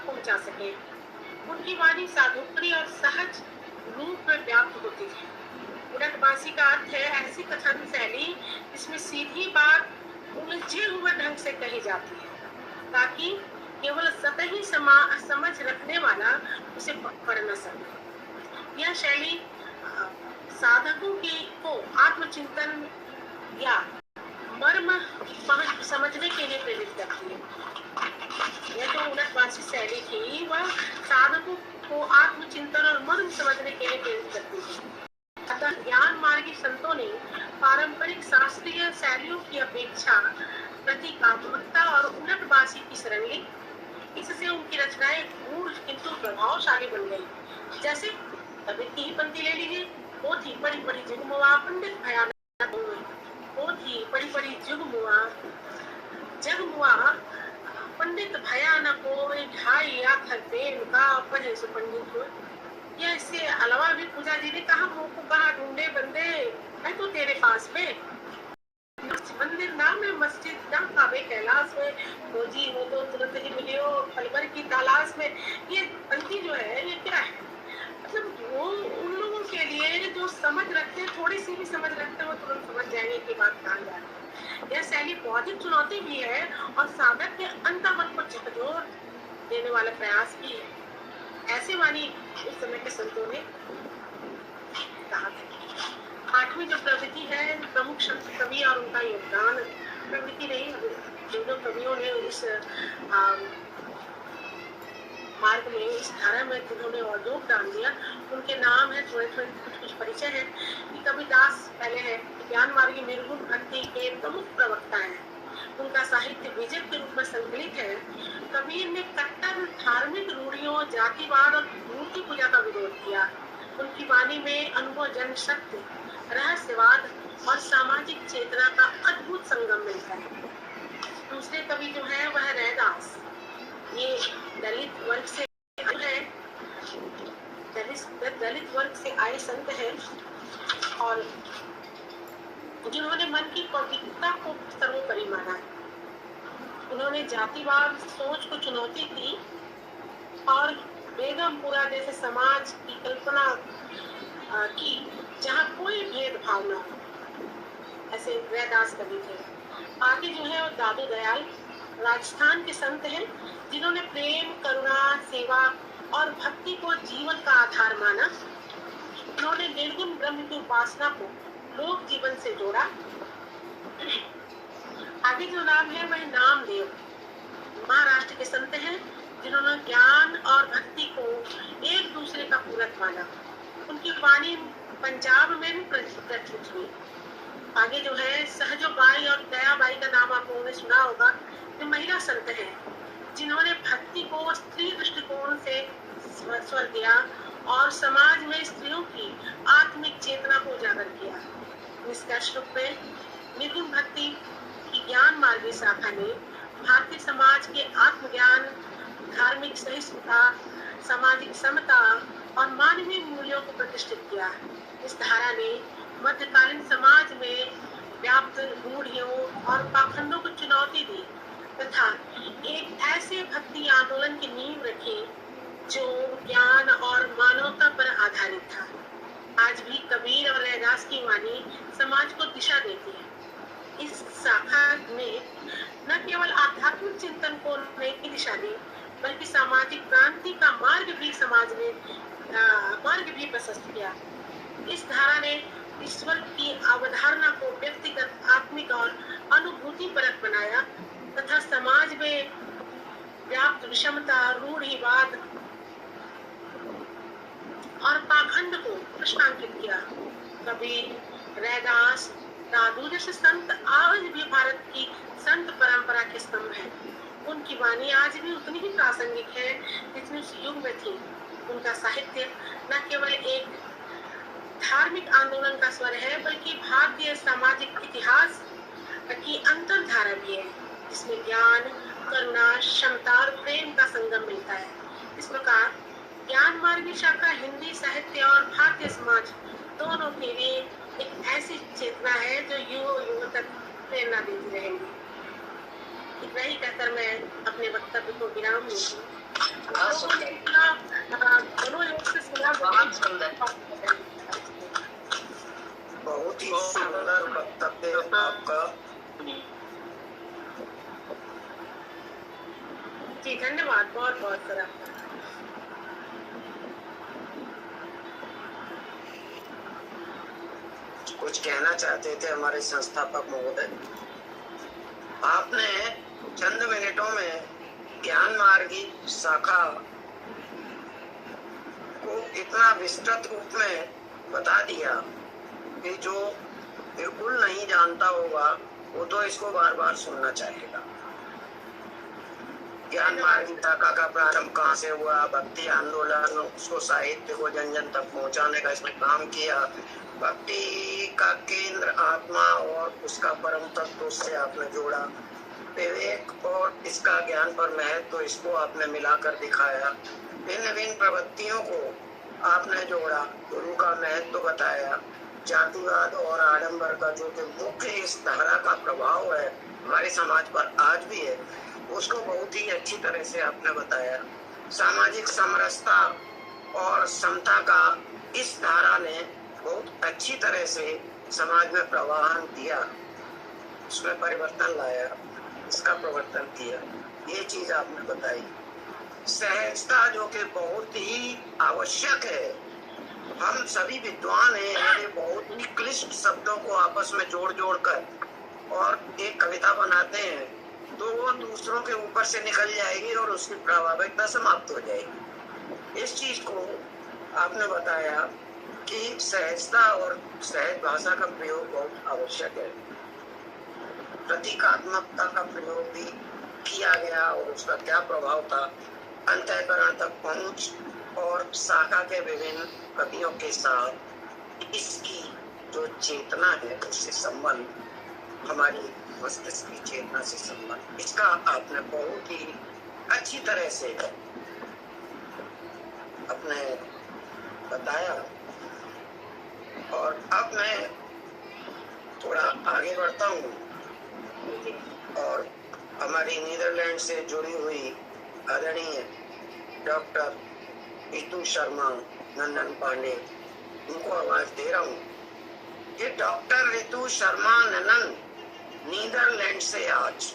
पहुंचा सके। उनकी वाणी साधुकड़ी और सहज रूप में व्याप्त होती थी। उलटबासी का अर्थ है ऐसी कथन शैली जिसमें सीधी बात उलझे हुए ढंग से कही जाती है ताकि केवल सतही समझ रखने वाला उसे पकड़ न सके। यह शैली साधकों को आत्मचिंतन या मर्म समझने के लिए प्रेरित करती है। यह जो उलटबासी शैली थी वह साधकों को आत्मचिंतन और मर्म समझने के लिए प्रेरित करती है। अतः ज्ञान मार्गी संतों ने पारंपरिक शास्त्रीय शैलियों की अपेक्षा प्रतीकात्मकता और उलटबासी की शरण ली। इससे उनकी रचनाएं गूढ़ किंतु प्रभावशाली बन गई। जैसे कबीर की ही पंक्ति ले लीजिए, वो थी बड़ी बड़ी जुगमुआ पंडित भयानक, वो थी बड़ी बड़ी जगमुआ पंडित भयानक हो, ढाई आखर पेन का पढ़े सो पंडित हो। या इससे अलावा भी पूजा जी ने कहा मुँह को कहा ढूंढे बंदे मैं तो तेरे पास में, मंदिर नाम है मस्जिद नाम काबे कैलाश में, खोजी हो तो तुरंत ही मिलियो फलवर की तलाश में। ये पंक्ति जो है ये क्या है? मतलब वो उन लोगों के लिए जो समझ रखते हैं, थोड़ी सी भी समझ रखते हैं वो तुरंत समझ जाएंगे कि बात कहाँ जा रही है। यह शैली बौद्धिक चुनौती भी है और साधक के अंतर्मन को झकझोर देने वाला प्रयास भी है। ऐसे वाणी उस समय के संतों ने कहा था। आठवीं जो प्रवृत्ति है प्रमुख संत कवि और उनका योगदान, प्रवृत्ति नहीं जो कवियों ने इस मार्ग में इस धारा में जिन्होंने योगदान दिया उनके नाम है, थोड़े थोड़े कुछ परिचय है कि कबीरदास पहले है, ज्ञान मार्गी निर्गुण भक्ति के प्रमुख प्रवक्ता हैं। उनका साहित्य विजय के रूप में संकलित है। कबीर ने कट्टर धार्मिक रूढ़ियों, जातिवाद और मूर्ति पूजा का विरोध किया। उनकी वाणी में अनुभव जन शक्ति, रहस्यवाद और सामाजिक चेतना का अद्भुत संगम मिलता है। दूसरे कवि जो है वह रैदास, ये दलित वर्ग से है, दलित वर्ग से आए संत है और जिन्होंने मन की पवित्रता को सर्वोपरि माना। उन्होंने जातिवाद सोच को चुनौती दी और बेगमपुरा जैसे समाज की कल्पना की जहाँ कोई भेदभाव न हो। ऐसे रैदास कवि थे। आगे जो है वो दादू दयाल राजस्थान के संत हैं जिन्होंने प्रेम, करुणा, सेवा और भक्ति को जीवन का आधार माना। उन्होंने निर्गुण ब्रह्म की उपासना को लोक जीवन से जोड़ा। आगे जो नाम है वह नामदेव महाराष्ट्र के संत हैं जिन्होंने ज्ञान और भक्ति को एक दूसरे का पूरक माना। उनकी वाणी पंजाब में भी प्रचलित हुई। आगे जो है सहजो बाई और दया बाई का नाम आप लोगों ने सुना होगा। ये महिला संत हैं जिन्होंने भक्ति को स्त्री दृष्टिकोण से स्वर दिया और समाज में स्त्रियों की आत्मिक चेतना को उजागर किया। निष्कर्ष रूप में निर्गुण भक्ति की ज्ञान मार्गी शाखा ने भारतीय समाज के आत्मज्ञान, धार्मिक सहिष्णुता, सामाजिक समता और मानवीय मूल्यों को प्रतिष्ठित किया। इस धारा ने मध्यकालीन समाज में व्याप्त रूढ़ियों और पाखंडों को चुनौती दी तथा एक ऐसे भक्ति आंदोलन की नींव रखी जो ज्ञान और मानवता पर आधारित था। आज भी कबीर और रैदास की वाणी समाज को दिशा देती है। इस शाखा ने न केवल आध्यात्मिक चिंतन को नई दिशा दी बल्कि सामाजिक क्रांति का मार्ग भी प्रशस्त किया। इस धारा ने ईश्वर की अवधारणा को व्यक्तिगत, आत्मिक और अनुभूतिपरक बनाया तथा समाज में व्याप्त विषमता, रूढ़िवाद और पाखंड को प्रश्नांकित किया। कबीर, रैदास, दादू जैसे संत आज भी भारत की संत परंपरा के स्तंभ हैं। उनकी वाणी आज भी उतनी ही प्रासंगिक है जितनी उस युग में थी। उनका साहित्य न केवल एक धार्मिक आंदोलन का स्वर है बल्कि भारतीय सामाजिक इतिहास की अंतरधारा भी है जिसमें ज्ञान, करुणा, क्षमता और प्रेम का संगम मिलता है। इस प्रकार ज्ञान मार्गी शाखा हिंदी साहित्य और भारतीय समाज दोनों के लिए एक ऐसी चेतना है जो युगों तक प्रेरणा देती रहेगी। इतना ही कहकर मैं अपने वक्तव्य को विराम दूंगी। बहुत ही सुंदर वक्तव्य आपका। जी धन्यवाद, बहुत बहुत सर आपका। कुछ कहना चाहते थे हमारे संस्थापक महोदय। आपने चंद मिनटों में ज्ञान मार्गी शाखा को इतना विस्तृत रूप में बता दिया कि जो बिल्कुल नहीं जानता होगा वो तो इसको बार बार सुनना चाहेगा। ज्ञान मार्गी शाखा का प्रारंभ कहाँ से हुआ, भक्ति आंदोलन, उसको साहित्य को जन जन तक पहुंचाने का इसमें काम किया, भक्ति का केंद्र आत्मा और उसका परम तत्व उससे आपने जोड़ा, विवेक और इसका ज्ञान पर महत्व तो इसको आपने मिलाकर दिखाया, भिन्न भिन्न प्रवृत्तियों को आपने जोड़ा, गुरु का महत्व तो बताया, जातिवाद और आडंबर का जो कि मुख्य इस धारा का प्रभाव है हमारे समाज पर आज भी है उसको बहुत ही अच्छी तरह से आपने बताया। सामाजिक समरसता और समता का इस धारा ने बहुत अच्छी तरह से समाज में प्रवाहन दिया, उसमें परिवर्तन लाया, इसका प्रवर्तन किया, ये चीज आपने बताई। सहजता जो कि बहुत ही आवश्यक है। हम सभी विद्वान हैं, ये बहुत ही क्लिष्ट शब्दों को आपस में जोड़ जोड़ कर और एक कविता बनाते हैं तो वो दूसरों के ऊपर से निकल जाएगी और उसकी प्रभाविकता समाप्त हो जाएगी। इस चीज को आपने बताया कि सहजता और सहज भाषा का प्रयोग बहुत आवश्यक है। प्रतीकात्मकता का प्रयोग भी किया गया और उसका क्या प्रभाव था, अंतःकरण तक पहुंच और शाखा के विभिन्न कवियों के साथ इसकी जो चेतना है उससे संबंध, हमारी मस्तिष्क की चेतना से संबंध, इसका आपने बहुत ही अच्छी तरह से अपने बताया। और अब मैं थोड़ा आगे बढ़ता हूँ और हमारी नीदरलैंड से जुड़ी हुई आदरणीय डॉक्टर रितु शर्मा नंदन पांडे, उनको आवाज दे रहा हूँ कि डॉक्टर रितु शर्मा नंदन नीदरलैंड से आज,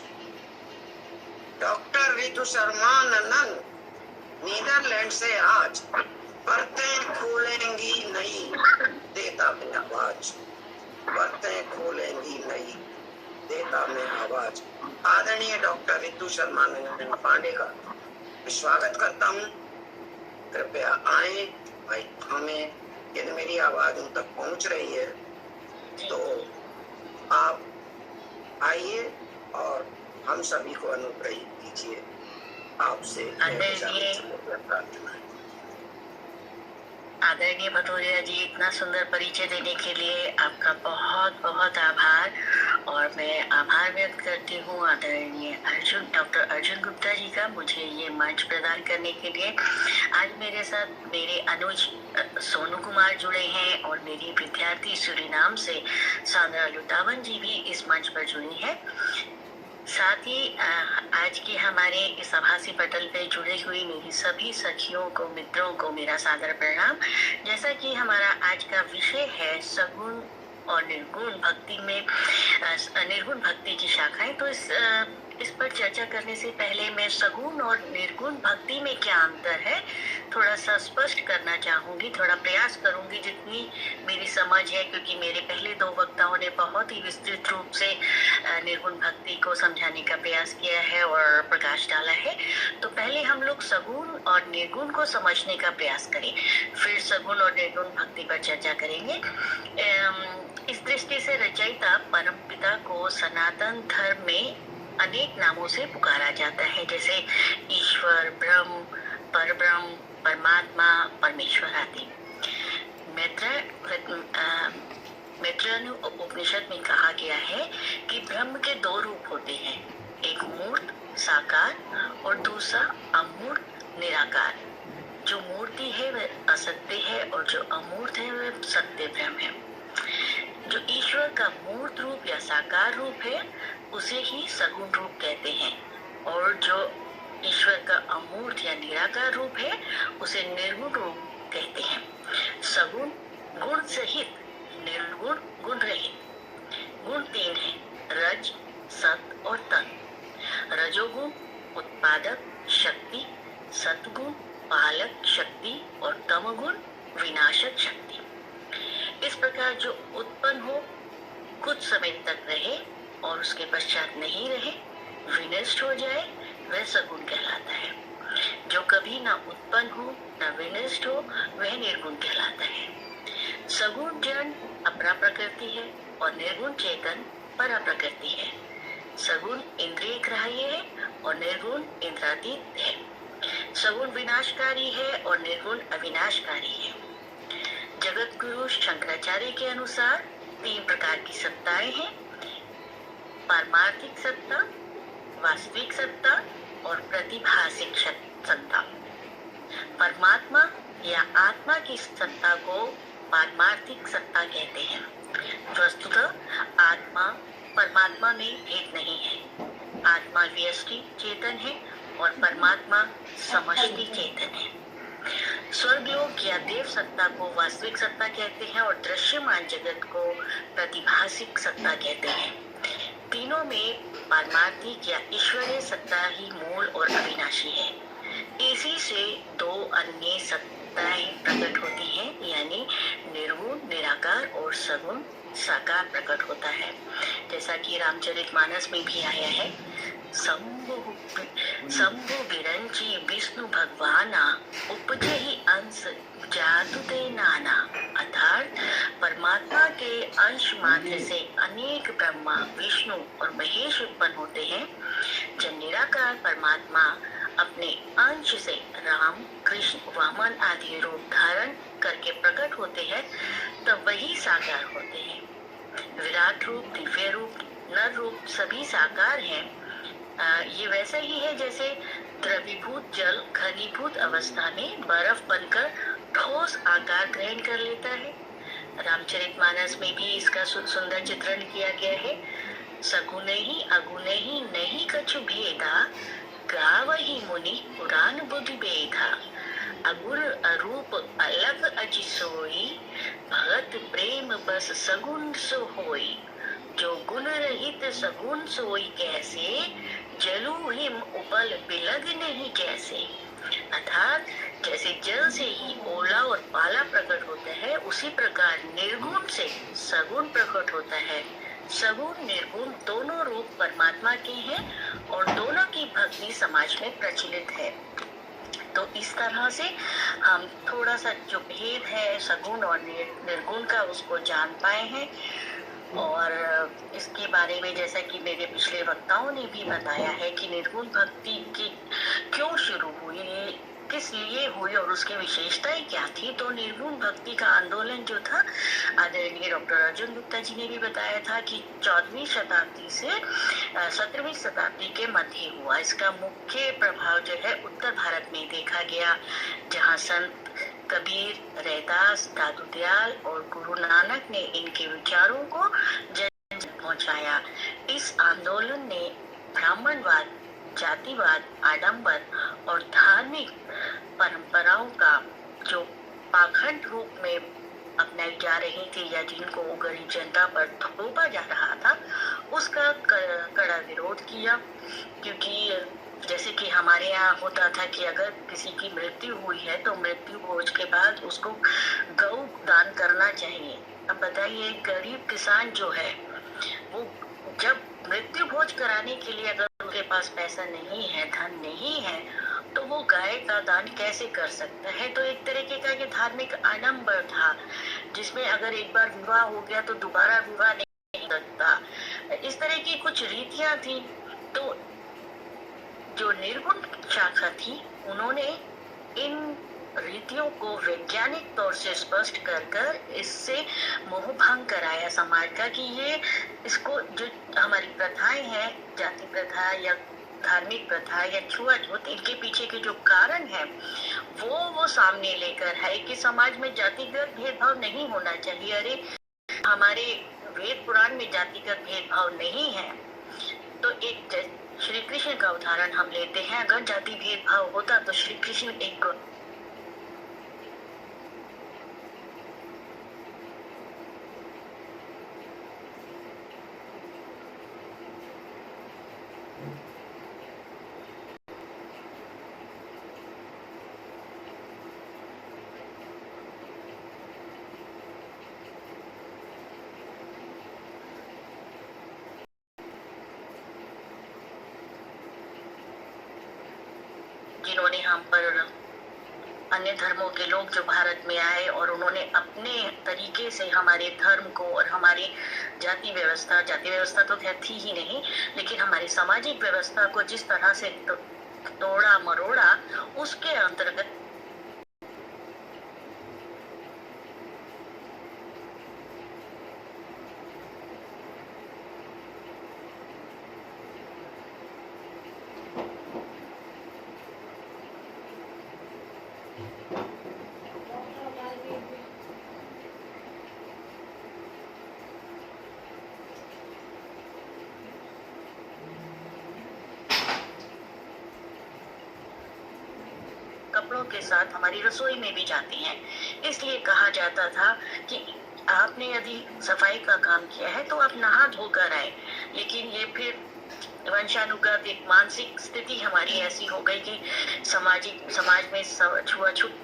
डॉक्टर रितु शर्मा नंदन नीदरलैंड से आज बर्तें खोलेंगी नई, देता में आवाज, बर्तें खोलेंगी नई, देता में आवाज। आदरणीय डॉक्टर रितु शर्मा नंदन पांडे का स्वागत करता हूँ। कृपया आए, हमें यदि मेरी आवाज उन तक पहुँच रही है तो आप आइए और हम सभी को अनुग्रहित कीजिए। आपसे प्रार्थना है। आदरणीय भदौरिया जी, इतना सुंदर परिचय देने के लिए आपका बहुत बहुत आभार। और मैं आभार व्यक्त करती हूँ आदरणीय डॉक्टर अर्जुन गुप्ता जी का, मुझे ये मंच प्रदान करने के लिए। आज मेरे साथ मेरे अनुज सोनू कुमार जुड़े हैं और मेरी विद्यार्थी सूरीनाम से सांद्रा लुटावन जी भी इस मंच पर जुड़ी है। साथ ही आज के हमारे इस आभासी पटल पे जुड़ी हुई मेरी सभी सखियों को, मित्रों को मेरा सादर प्रणाम। जैसा कि हमारा आज का विषय है सगुण और निर्गुण भक्ति में निर्गुण भक्ति की शाखाएं, तो इस पर चर्चा करने से पहले मैं सगुण और निर्गुण भक्ति में क्या अंतर है थोड़ा सा स्पष्ट करना चाहूंगी, थोड़ा प्रयास करूंगी जितनी मेरी समझ है, क्योंकि मेरे पहले दो वक्ताओं ने बहुत ही विस्तृत रूप से निर्गुण भक्ति को समझाने का प्रयास किया है और प्रकाश डाला है। तो पहले हम लोग सगुण और निर्गुण को समझने का प्रयास करें, फिर सगुण और निर्गुण भक्ति पर चर्चा करेंगे। इस दृष्टि से रचयिता परमपिता को सनातन धर्म में अनेक नामों से पुकारा जाता है, जैसे ईश्वर, ब्रह्म, परब्रह्म, परमात्मा, परमेश्वर आदि। मैत्रेयन उपनिषद में कहा गया है कि ब्रह्म के दो रूप होते हैं, एक मूर्त साकार और दूसरा अमूर्त निराकार। जो मूर्ति है वह असत्य है और जो अमूर्त है वह सत्य ब्रह्म है। जो ईश्वर का मूर्त रूप या साकार रूप है उसे ही सगुण रूप कहते हैं, और जो ईश्वर का अमूर्त या निराकार रूप है उसे निर्गुण रूप कहते हैं। सगुण गुण सहित, निर्गुण गुण रहित। गुण तीन है, रज, सत और तन। रजोगुण उत्पादक शक्ति, सतगुण पालक शक्ति और तमगुण विनाशक शक्ति। इस प्रकार जो उत्पन्न हो, कुछ समय तक रहे और उसके पश्चात नहीं रहे, विनष्ट हो जाए, वह सगुण कहलाता है। जो कभी ना उत्पन्न हो ना विनष्ट हो, वह निर्गुण कहलाता है। सगुण जन अपरा प्रकृति है और निर्गुण चेतन परा प्रकृति है। सगुण इंद्रिय ग्राह्य है और निर्गुण इंद्रातीत है। सगुण विनाशकारी है और निर्गुण अविनाशकारी है। जगत गुरु शंकराचार्य के अनुसार तीन प्रकार की सत्ताएं हैं, पारमार्थिक सत्ता, वास्तविक सत्ता और प्रतिभासिक सत्ता। परमात्मा या आत्मा की सत्ता को पारमार्थिक सत्ता कहते हैं। वस्तुतः आत्मा परमात्मा में भेद नहीं है। आत्मा व्यष्टि चेतन है और परमात्मा समष्टि चेतन है। स्वर्गलोक या देव सत्ता को वास्तविक सत्ता कहते हैं और दृश्यमान जगत को प्रतिभासिक सत्ता कहते हैं। तीनों में पारमार्थिक या ईश्वरीय सत्ता ही मूल और अविनाशी है। इसी से दो अन्य सत्ताएं प्रकट होती हैं, यानी निर्गुण निराकार और सगुण साकार प्रकट होता है। जैसा कि रामचरितमानस में भी आया है, शंभु विरंची विष्णु भगवाना उपजे ही अंश जादू दे नाना। अर्थात परमात्मा के अंश मात्र से अनेक ब्रह्मा विष्णु और महेश उत्पन्न होते हैं। जब निराकार परमात्मा अपने अंश से राम कृष्ण वामन आदि रूप धारण करके प्रकट होते हैं तब वही साकार होते हैं। विराट रूप, दिव्य रूप, नर रूप सभी साकार हैं। ये वैसा ही है जैसे द्रवीभूत जल घनीभूत अवस्था में बर्फ बनकर ठोस आकार ग्रहण कर लेता है। रामचरितमानस में भी इसका सुंदर चित्रण किया गया है। सगुने ही अगुने ही नहीं कछु भेदा, गावही मुनि पुराण बुद्धि बेधा। अगुर अरूप अलग अजि सोई, भगत प्रेम बस सगुन सो होई। जो गुण रहित सगुन सोई कैसे, जलू हिम उपल बिलग नहीं जैसे। अर्थात जैसे जल से ही ओला और पाला प्रकट होता है उसी प्रकार निर्गुण से सगुण प्रकट होता है। सगुण निर्गुण दोनों रूप परमात्मा के हैं और दोनों की भक्ति समाज में प्रचलित है। तो इस तरह से हम थोड़ा सा जो भेद है सगुण और निर्गुण का उसको जान पाए हैं। और इसके बारे में जैसा कि मेरे पिछले वक्ताओं ने भी बताया है कि निर्गुण भक्ति की क्यों शुरू हुई, किस लिए हुई और उसकी विशेषताएं क्या थी। तो निर्गुण भक्ति का आंदोलन जो था आदरणीय डॉक्टर अर्जुन गुप्ता जी ने भी बताया था कि 14वीं शताब्दी से 17वीं शताब्दी के मध्य हुआ। इसका मुख्य प्रभाव जो है उत्तर भारत में देखा गया, जहाँ संत कबीर, रैदास, दादू दयाल और गुरु नानक ने इनके विचारों को जन जन पहुंचाया। इस आंदोलन ने ब्राह्मणवाद, जातिवाद, आडंबर और धार्मिक परंपराओं का जो पाखंड रूप में अपनाई जा रही थी या जिनको गरीब जनता पर थोपा जा रहा था उसका कड़ा विरोध किया। क्योंकि जैसे कि हमारे यहाँ होता था कि अगर किसी की मृत्यु हुई है तो मृत्यु भोज के बाद उसको गौ दान करना चाहिए। अब बताइए गरीब किसान जो है वो जब मृत्यु भोज कराने के लिए अगर उनके पास पैसा नहीं है, धन नहीं है, तो वो गाय का दान कैसे कर सकता है। तो एक तरीके का ये धार्मिक आडंबर था जिसमें अगर एक बार विवाह हो गया तो दोबारा विवाह नहीं हो सकता। इस तरह की कुछ रीतियां थी। तो जो निर्गुण शाखा थी उन्होंने इन रीतियों को वैज्ञानिक तौर से स्पष्ट कर इससे मोह भंग कराया समाज का कि ये इसको जो हमारी प्रथाएं हैं, जाति प्रथा या धार्मिक प्रथा या छुआछूत, इनके पीछे के जो कारण है वो सामने लेकर है कि समाज में जातिगत भेदभाव नहीं होना चाहिए। अरे हमारे वेद पुराण में जातिगत भेदभाव नहीं है। तो एक श्री कृष्ण का उदाहरण हम लेते हैं। अगर जाति भेदभाव होता तो श्री कृष्ण एक जिन्होंने हम पर अन्य धर्मों के लोग जो भारत में आए और उन्होंने अपने तरीके से हमारे धर्म को और हमारी जाति व्यवस्था तो खैर थी ही नहीं, लेकिन हमारी सामाजिक व्यवस्था को जिस तरह से तोड़ा मरोड़ा, उसके अंतर्गत कपड़ों के साथ हमारी रसोई में भी जाती हैं। इसलिए कहा जाता था कि आपने यदि सफाई का काम किया है तो आप नहा धोकर आए। लेकिन ये फिर वंशानुगत एक मानसिक स्थिति हमारी ऐसी हो गई कि समाज में छुआछूत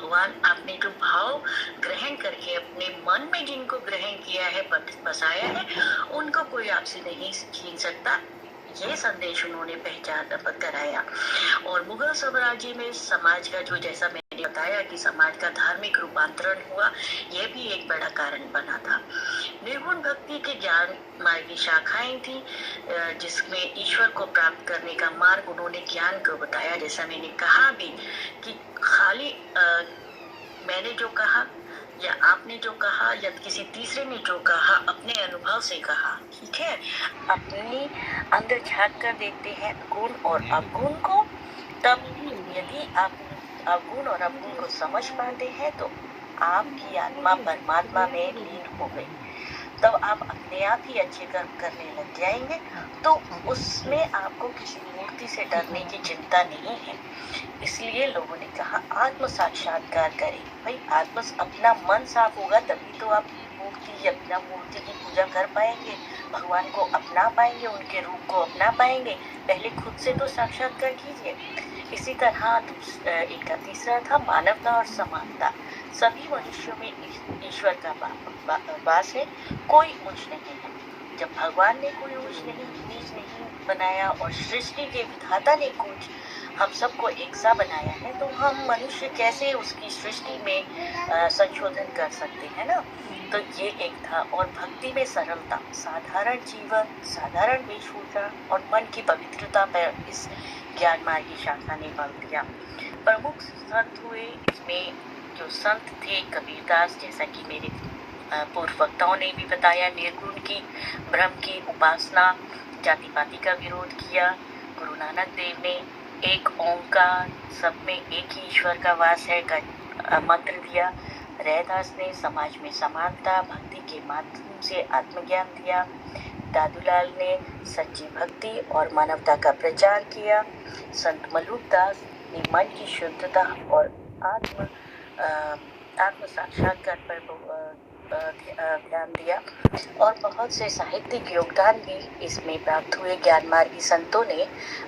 भगवान आपने जो भाव ग्रहण करके अपने मन में जिनको ग्रहण किया है, बसाया है, उनको कोई आपसे नहीं छीन सकता। ये संदेश उन्होंने पहचान कराया। और मुगल साम्राज्य में समाज का जो, जैसा मैंने बताया कि समाज का धार्मिक रूपांतरण हुआ, यह भी एक बड़ा कारण बना था। निर्गुण भक्ति के ज्ञान मार्ग की शाखाएं थी, जिसमें ईश्वर को प्राप्त करने का मार्ग उन्होंने ज्ञान को बताया। जैसा मैंने कहा भी कि खाली मैंने जो कहा या आपने जो कहा या किसी तीसरे ने जो कहा, अपने अनुभव से कहा, ठीक है। अपने अंदर झांक कर देखते हैं गुण और अवगुण को, तब यदि आप अवगुण और अवगुण को समझ पाते हैं तो आपकी आत्मा परमात्मा में लीन हो गई। तब आप अपने आप ही अच्छे कर्म करने लग जाएंगे, तो उसमें आपको किसी मूर्ति से डरने की चिंता नहीं है। इसलिए लोगों ने कहा आत्म साक्षात्कार करें। भाई अपना मन साफ होगा तभी तो आप मूर्ति या बिना मूर्ति की पूजा कर पाएंगे, भगवान को अपना पाएंगे, उनके रूप को अपना पाएंगे। पहले खुद से तो साक्षात्कार कीजिए। इसी तरह इनका तीसरा था मानवता और समानता। सभी मनुष्यों में ईश्वर का वास है, कोई ऊंच नहीं है। जब भगवान ने कोई ऊंच नहीं नीच नहीं बनाया और सृष्टि के विधाता ने कुछ हम सबको एक सा बनाया है, तो हम मनुष्य कैसे उसकी सृष्टि में संशोधन कर सकते हैं ना। तो ये एक था। और भक्ति में सरलता, साधारण जीवन, साधारण वेशभूषा और मन की पवित्रता पर इस ज्ञान मार्ग की शाखा ने बल दिया। प्रमुख संत हुए इसमें जो संत थे कबीरदास, जैसा कि मेरे पूर्व वक्ताओं ने भी बताया, निर्गुण की, ब्रह्म की उपासना, जाति पाति का विरोध किया। गुरु नानक देव ने एक ओंकार, सब में एक ही ईश्वर का वास है का मंत्र दिया। रैदास ने समाज में समानता, भक्ति के माध्यम से आत्मज्ञान दिया। दादूलाल ने सच्ची भक्ति और मानवता का प्रचार किया। संत मलूकदास ने मन की शुद्धता और आत्म साक्षात्कार पर ध्यान दिया। और बहुत से साहित्यिक योगदान भी इसमें प्राप्त हुए। ज्ञान मार्गी संतों ने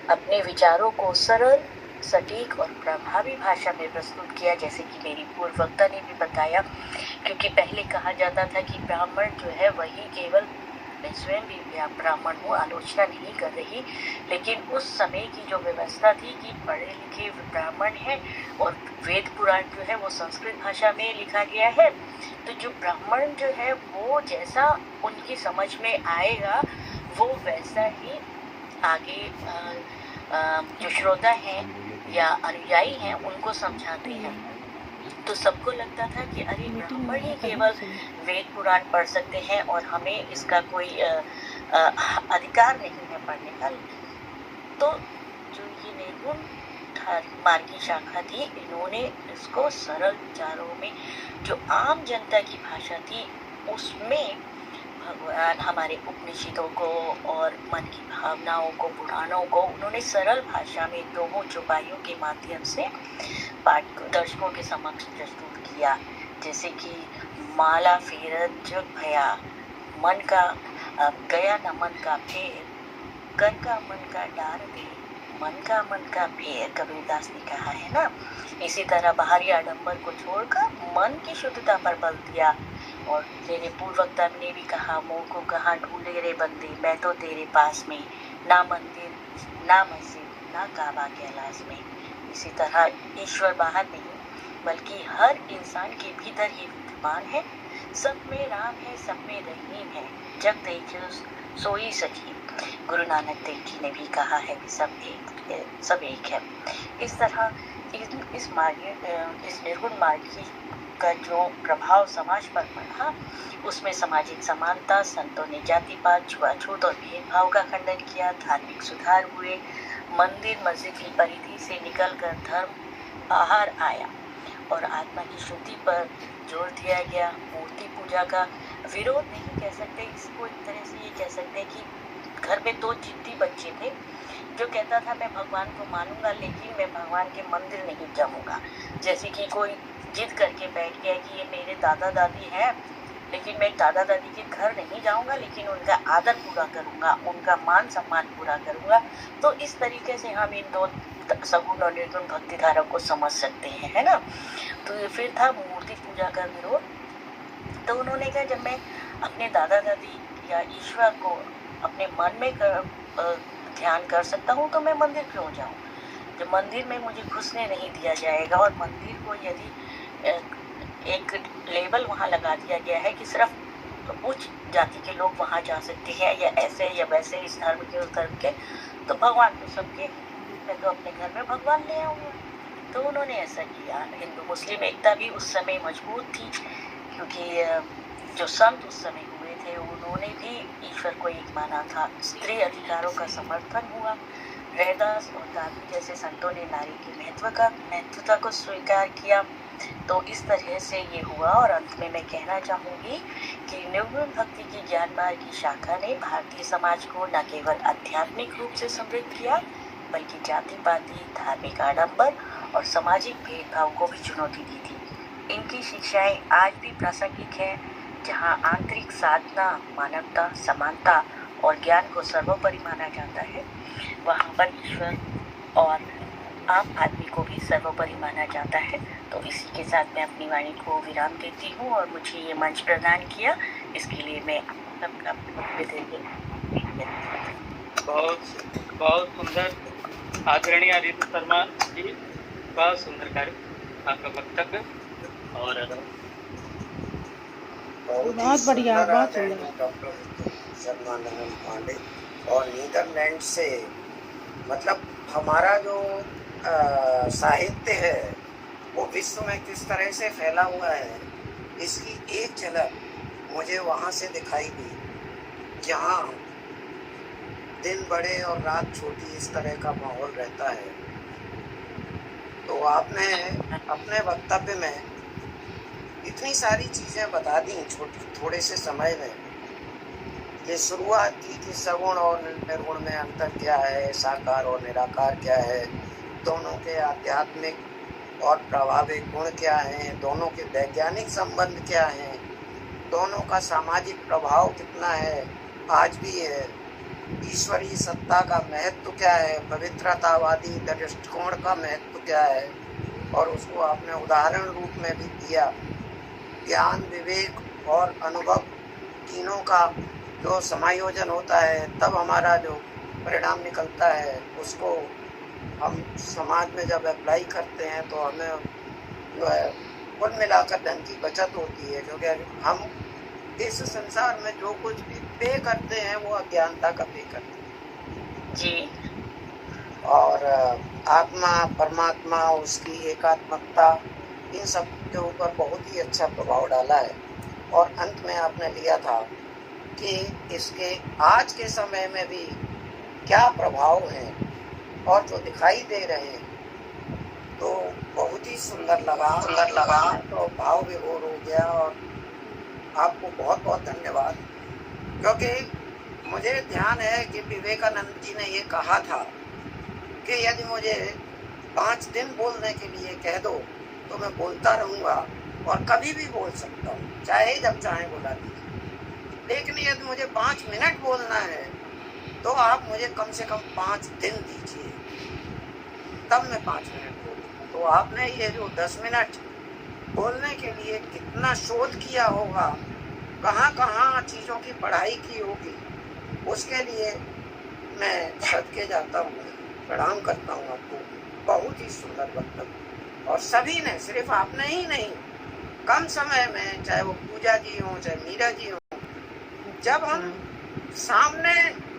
अपने विचारों को सरल, सटीक और प्रभावी भाषा में प्रस्तुत किया, जैसे कि मेरी पूर्व वक्ता ने भी बताया। क्योंकि पहले कहा जाता था कि ब्राह्मण जो है वही केवल, मैं स्वयं भी ब्राह्मण हूँ, आलोचना नहीं कर रही, लेकिन उस समय की जो व्यवस्था थी कि पढ़े लिखे ब्राह्मण हैं और वेद पुराण जो है वो संस्कृत भाषा में लिखा गया है, तो जो ब्राह्मण जो है वो जैसा उनकी समझ में आएगा वो वैसा ही आगे जो श्रोता हैं या अनुयायी हैं उनको समझाते हैं। तो सबको लगता था कि अरे ब्राह्मण ही केवल वेद पुराण पढ़ सकते हैं और हमें इसका कोई अधिकार नहीं है पढ़ने का। तो जो ये निर्गुण मार्गी शाखा थी, इन्होंने इसको सरल विचारों में, जो आम जनता की भाषा थी, उसमें भगवान हमारे उपनिषदों को और मन की भावनाओं को, पुराणों को उन्होंने सरल भाषा में दोहों चौपाइयों के माध्यम से दर्शकों के समक्ष प्रस्तुत किया। जैसे कि माला फेरत जग भया, मन का गया न मन का फेर, कर का मन का डार दे, मन का फेर, कबीरदास ने कहा है ना। इसी तरह बाहरी आडंबर को छोड़कर मन की शुद्धता पर बल दिया। और मेरे पूर्ववक्ता ने भी कहा, मोह को कहाँ ढूंढे रे बंदे, मैं तो तेरे पास में, ना मंदिर ना मस्जिद ना काबा कैलाश में। इसी तरह ईश्वर बाहर नहीं बल्कि हर इंसान के भीतर ही विद्यमान है। सब में राम है, सब में रहीम है, जब देखो सोई सजीव। गुरु नानक देव जी ने भी कहा है कि सब एक है। इस तरह इस निर्गुण मार्ग का जो प्रभाव समाज पर पड़ा, उसमें सामाजिक समानता, संतों ने जातिपात, छुआछूत और भेदभाव का खंडन किया, धार्मिक सुधार हुए, मंदिर मस्जिद की परिधि से निकलकर धर्म बाहर आया और आत्मा की शुद्धि पर जोर दिया गया। मूर्ति पूजा का विरोध नहीं कह सकते इसको, एक तरह से ये कह सकते हैं कि घर में 2 जिद्दी बच्चे थे। जो कहता था मैं भगवान को मानूंगा लेकिन मैं भगवान के मंदिर नहीं जाऊंगा। जैसे कि कोई जिद करके बैठ गया कि ये मेरे दादा दादी हैं लेकिन मैं दादा दादी के घर नहीं जाऊंगा, लेकिन उनका आदर पूरा करूंगा, उनका मान सम्मान पूरा करूंगा। तो इस तरीके से हम इन दो सगुण और निर्गुण भक्ति धारा को समझ सकते हैं, है ना। तो फिर था मूर्ति पूजा का विरोध। तो उन्होंने कहा जब मैं अपने दादा दादी या ईश्वर को अपने मन में ध्यान कर सकता हूँ तो मैं मंदिर क्यों जाऊँ। जब मंदिर में मुझे घुसने नहीं दिया जाएगा और मंदिर को यदि एक लेबल वहाँ लगा दिया गया है कि सिर्फ उच्च जाति के लोग वहाँ जा सकते हैं या ऐसे या वैसे, इस धर्म के उस धर्म के, तो भगवान तो सबके, मैं तो अपने घर में भगवान ले आऊँगा। तो उन्होंने ऐसा किया। हिंदू मुस्लिम एकता भी उस समय मजबूत थी, क्योंकि जो संत उस समय हुए थे उन्होंने भी ईश्वर को एक माना था। स्त्री अधिकारों का समर्थन हुआ। रैदास और गांधी जैसे संतों ने नारी की महत्वता को स्वीकार किया। तो इस तरह से ये हुआ। और अंत में मैं कहना चाहूँगी कि निर्गुण भक्ति की ज्ञान मार्ग की शाखा ने भारतीय समाज को न केवल आध्यात्मिक रूप से समृद्ध किया, बल्कि जाति पाति, धार्मिक आडंबर और सामाजिक भेदभाव को भी चुनौती दी थी। इनकी शिक्षाएं आज भी प्रासंगिक हैं। जहां आंतरिक साधना, मानवता, समानता और ज्ञान को सर्वोपरि माना जाता है, वहाँ पर ईश्वर और आम आदमी को भी सर्वोपरि माना जाता है। तो इसी के साथ मैं अपनी वाणी को विराम देती हूँ और मुझे ये मंच प्रदान किया, इसके लिए मैं सबका बहुत बहुत सुंदर आदरणीय आदित्य शर्मा जी, बहुत सुंदर कार्य आपका वक्तव्य। और बहुत बढ़िया, बहुत सुंदर। डॉक्टर शर्मा नंदन पांडे और नीदरलैंड से, मतलब हमारा जो साहित्य है वो विश्व में किस तरह से फैला हुआ है, इसकी एक झलक मुझे वहाँ से दिखाई दी, जहाँ दिन बड़े और रात छोटी इस तरह का माहौल रहता है। तो आपने अपने वक्तव्य में इतनी सारी चीज़ें बता दी थोड़े से समय में। ये शुरुआत की कि सगुण और निर्गुण में अंतर क्या है, साकार और निराकार क्या है, दोनों के आध्यात्मिक और प्रभाविक गुण क्या हैं, दोनों के वैज्ञानिक संबंध क्या हैं, दोनों का सामाजिक प्रभाव कितना है, आज भी है, ईश्वरीय सत्ता का महत्व क्या है, पवित्रतावादी दृष्टिकोण का महत्व क्या है, और उसको आपने उदाहरण रूप में भी दिया। ज्ञान, विवेक और अनुभव तीनों का जो समायोजन होता है, तब हमारा जो परिणाम निकलता है उसको हम समाज में जब अप्लाई करते हैं तो हमें जो है कुल मिलाकर धन की बचत होती है, क्योंकि हम इस संसार में जो कुछ भी पे करते हैं वो अज्ञानता का पे करते हैं जी। और आत्मा, परमात्मा, उसकी एकात्मकता, इन सब के ऊपर बहुत ही अच्छा प्रभाव डाला है। और अंत में आपने लिया था कि इसके आज के समय में भी क्या प्रभाव हैं और जो दिखाई दे रहे हैं, तो बहुत ही सुंदर लगा तो भाव विभोर हो गया। और आपको बहुत बहुत धन्यवाद, क्योंकि मुझे ध्यान है कि विवेकानंद जी ने ये कहा था कि यदि मुझे 5 दिन बोलने के लिए कह दो तो मैं बोलता रहूँगा और कभी भी बोल सकता हूँ, चाहे जब चाहे बुला दीजिए। लेकिन यदि मुझे 5 मिनट बोलना है तो आप मुझे कम से कम 5 दिन दीजिए, तब मैं 5 मिनट बोलूँगा। तो आपने ये जो 10 मिनट बोलने के लिए कितना शोध किया होगा, कहाँ कहाँ चीज़ों की पढ़ाई की होगी, उसके लिए मैं सदके जाता हूँ, प्रणाम करता हूँ आपको। बहुत ही सुंदर वक्तव्य, और सभी ने, सिर्फ आपने ही नहीं, कम समय में, चाहे वो पूजा जी हों चाहे मीरा जी हों, जब हम सामने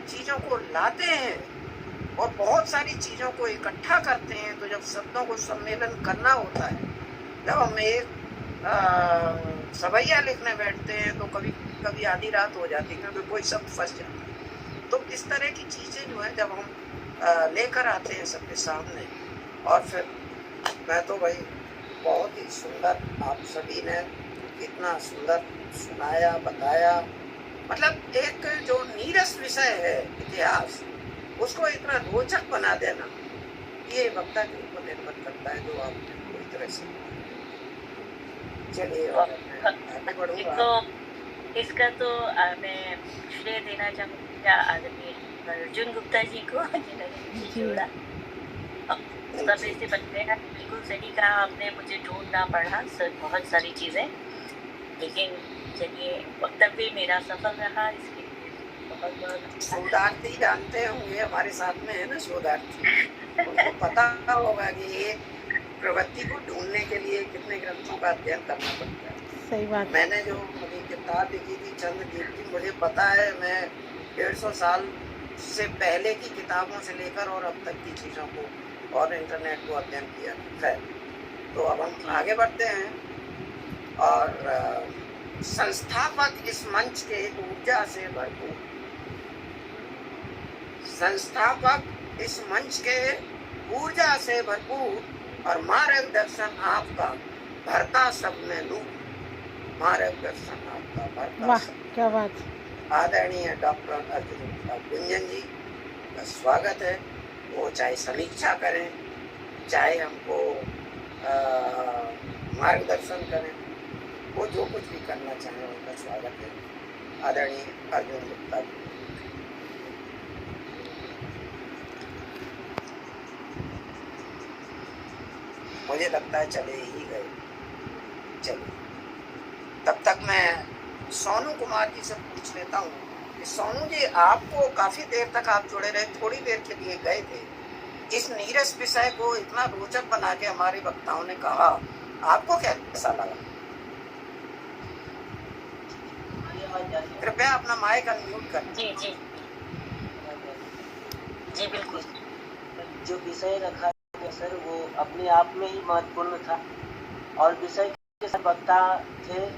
चीज़ों को लाते हैं और बहुत सारी चीज़ों को इकट्ठा करते हैं, तो जब शब्दों को सम्मेलन करना होता है, जब हम एक सवैया लिखने बैठते हैं तो कभी कभी आधी रात हो जाती है, क्योंकि कोई शब्द फंस जाता है। तो इस तरह की चीज़ें जो है जब हम लेकर आते हैं सबके सामने, और फिर मैं तो भाई बहुत ही सुंदर, आप सभी ने इतना सुंदर सुनाया, बताया, मतलब एक जो नीरस विषय है इतिहास, उसको इतना रोचक बना देना, ये वक्ता के ऊपर निर्भर करता है, जो आपने पूरी तरह से। चलिए आगे बढ़ूंगा। इसका तो मैं श्रेय देना चाहूँगी आदरणीय अर्जुन गुप्ता जी को, जिन्होंने मुझे जी। जोड़ा। समय से बन गया, बिल्कुल सही कहा आपने, मुझे ढूंढना पड़ा बहुत सारी चीज़ें, लेकिन चलिए वक्तव्य मेरा सफल रहा, इसके लिए बहुत बहुत शोधार्थी जानते होंगे हमारे साथ में है ना शोधार्थी, उनको पता होगा कि एक प्रवृत्ति को ढूंढने के लिए कितने ग्रंथों का अध्ययन करना पड़ता है। सही बात। मैंने जो अपनी किताब लिखी थी चंद्रदीप की, मुझे पता है मैं 150 साल से पहले की किताबों से लेकर और अब तक की चीज़ों को और इंटरनेट को अध्ययन किया। खैर, तो अब हम आगे बढ़ते हैं और संस्थापक इस मंच के ऊर्जा से भरपूर, संस्थापक इस मंच के ऊर्जा से भरपूर और मार्गदर्शन आपका भरता सब में नूर, मार्गदर्शन आपका भरता वाह, सब। क्या बात। आदरणीय डॉक्टर अर्जुन गुंजन जी का स्वागत है। वो चाहे समीक्षा करें, चाहे हमको मार्गदर्शन करें, वो जो कुछ भी करना चाहें उनका स्वागत है। आदरणीय अर्जुन गुप्ता जी। मुझे लगता है चले ही गए। चलिए, तब तक मैं सोनू कुमार जी से पूछ लेता हूँ कि सोनू जी, आपको काफी देर तक आप जुड़े रहे, थोड़ी देर के लिए गए थे, इस नीरस विषय को इतना रोचक बना के हमारे वक्ताओं ने कहा, आपको कैसा लगा? कृपया अपना माइक अनम्यूट कर। जी जी जी बिल्कुल। जो विषय रखा गया सर, वो अपने आप में ही महत्वपूर्ण था और विषय के सब वक्ता थे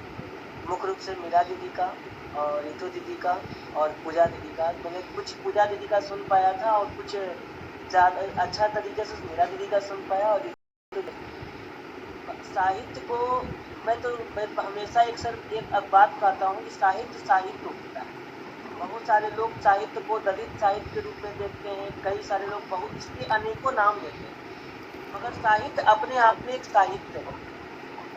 मुख्य रूप से मीरा दीदी का और रितु दीदी का और पूजा दीदी का। मैंने कुछ पूजा दीदी का सुन पाया था और कुछ ज़्यादा अच्छा तरीके से मीरा दीदी का सुन पाया। और साहित्य को मैं हमेशा एक बात कहता हूँ कि साहित्य होता है। बहुत सारे लोग साहित्य को दलित साहित्य के रूप में देखते हैं, कई सारे लोग बहुत इसके अनेकों नाम देते हैं, मगर साहित्य अपने आप में एक साहित्य है।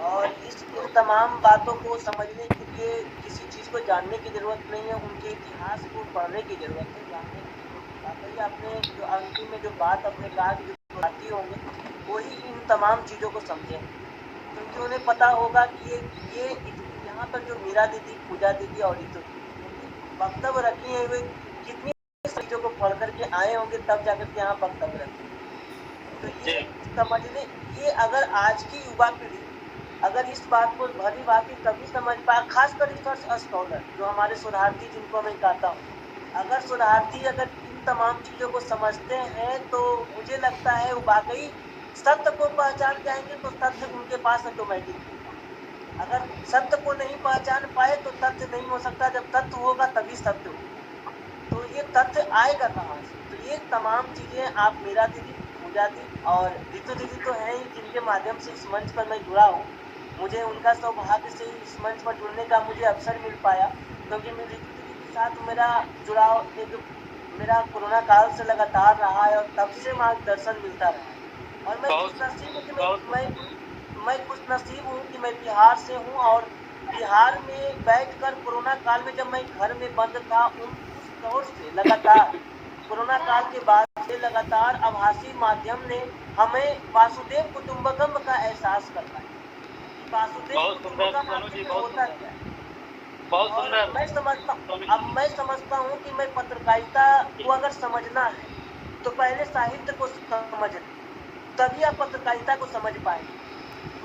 और इन तमाम बातों को समझने के लिए किसी चीज़ को जानने की ज़रूरत नहीं है, उनके इतिहास को पढ़ने की ज़रूरत है, जानने की। वाकई आपने जो अंतिम में जो बात अपने कहा कि जो साथी होंगे वही इन तमाम चीज़ों को समझें, क्योंकि उन्हें पता होगा कि ये यहाँ पर जो मीरा दीदी, पूजा दीदी और रितु वक्तव्य रखी है, वे कितनी चीज़ों को पढ़ करके आए होंगे तब जाकर के यहाँ वक्तव्य रखे। तो ये समझने, ये अगर आज की युवा पीढ़ी अगर इस बात को भली भांति तभी समझ पाए, खासकर रिसर्च स्कॉलर जो हमारे शोधार्थी जिनको मैं कहता हूँ, अगर शोधार्थी अगर इन तमाम चीज़ों को समझते हैं तो मुझे लगता है वो वाकई सत्य को पहचान जाएंगे, तो तथ्य उनके पास ऑटोमेटिक। अगर सत्य को नहीं पहचान पाए तो तथ्य नहीं हो सकता, जब तथ्य होगा तभी सत्य होगा। तो ये तथ्य आएगा कहाँ से? तो ये तमाम चीज़ें आप मीरा दीदी, पूजा दीदी और रितु दीदी तो हैं ही, जिनके माध्यम से इस मंच पर मैं जुड़ा हूँ। मुझे उनका सौभाग्य से इस मंच पर जुड़ने का मुझे अवसर मिल पाया, क्योंकि मैं रितु दीदी के साथ मेरा जुड़ाव एक मेरा कोरोना काल से लगातार रहा है और तब से मार्गदर्शन मिलता रहा। और मैं खुशनसीब हूँ कि मैं बिहार से हूँ और बिहार में बैठकर कोरोना काल में जब मैं घर में बंद था, उस दौर से लगातार कोरोना काल के बाद से लगातार आभासी माध्यम ने हमें वासुदेव कुटुंबकम का एहसास करवाया। वासुदेव कुटुंबकम होता क्या है? और मैं समझता हूँ कि मैं पत्रकारिता को अगर समझना है तो पहले साहित्य को समझना, तभी आप पत्रकारिता को समझ पाएंगे।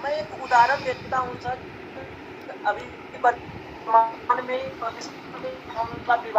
मैं एक उदाहरण देता हूँ सर, अभी वर्तमान में हम का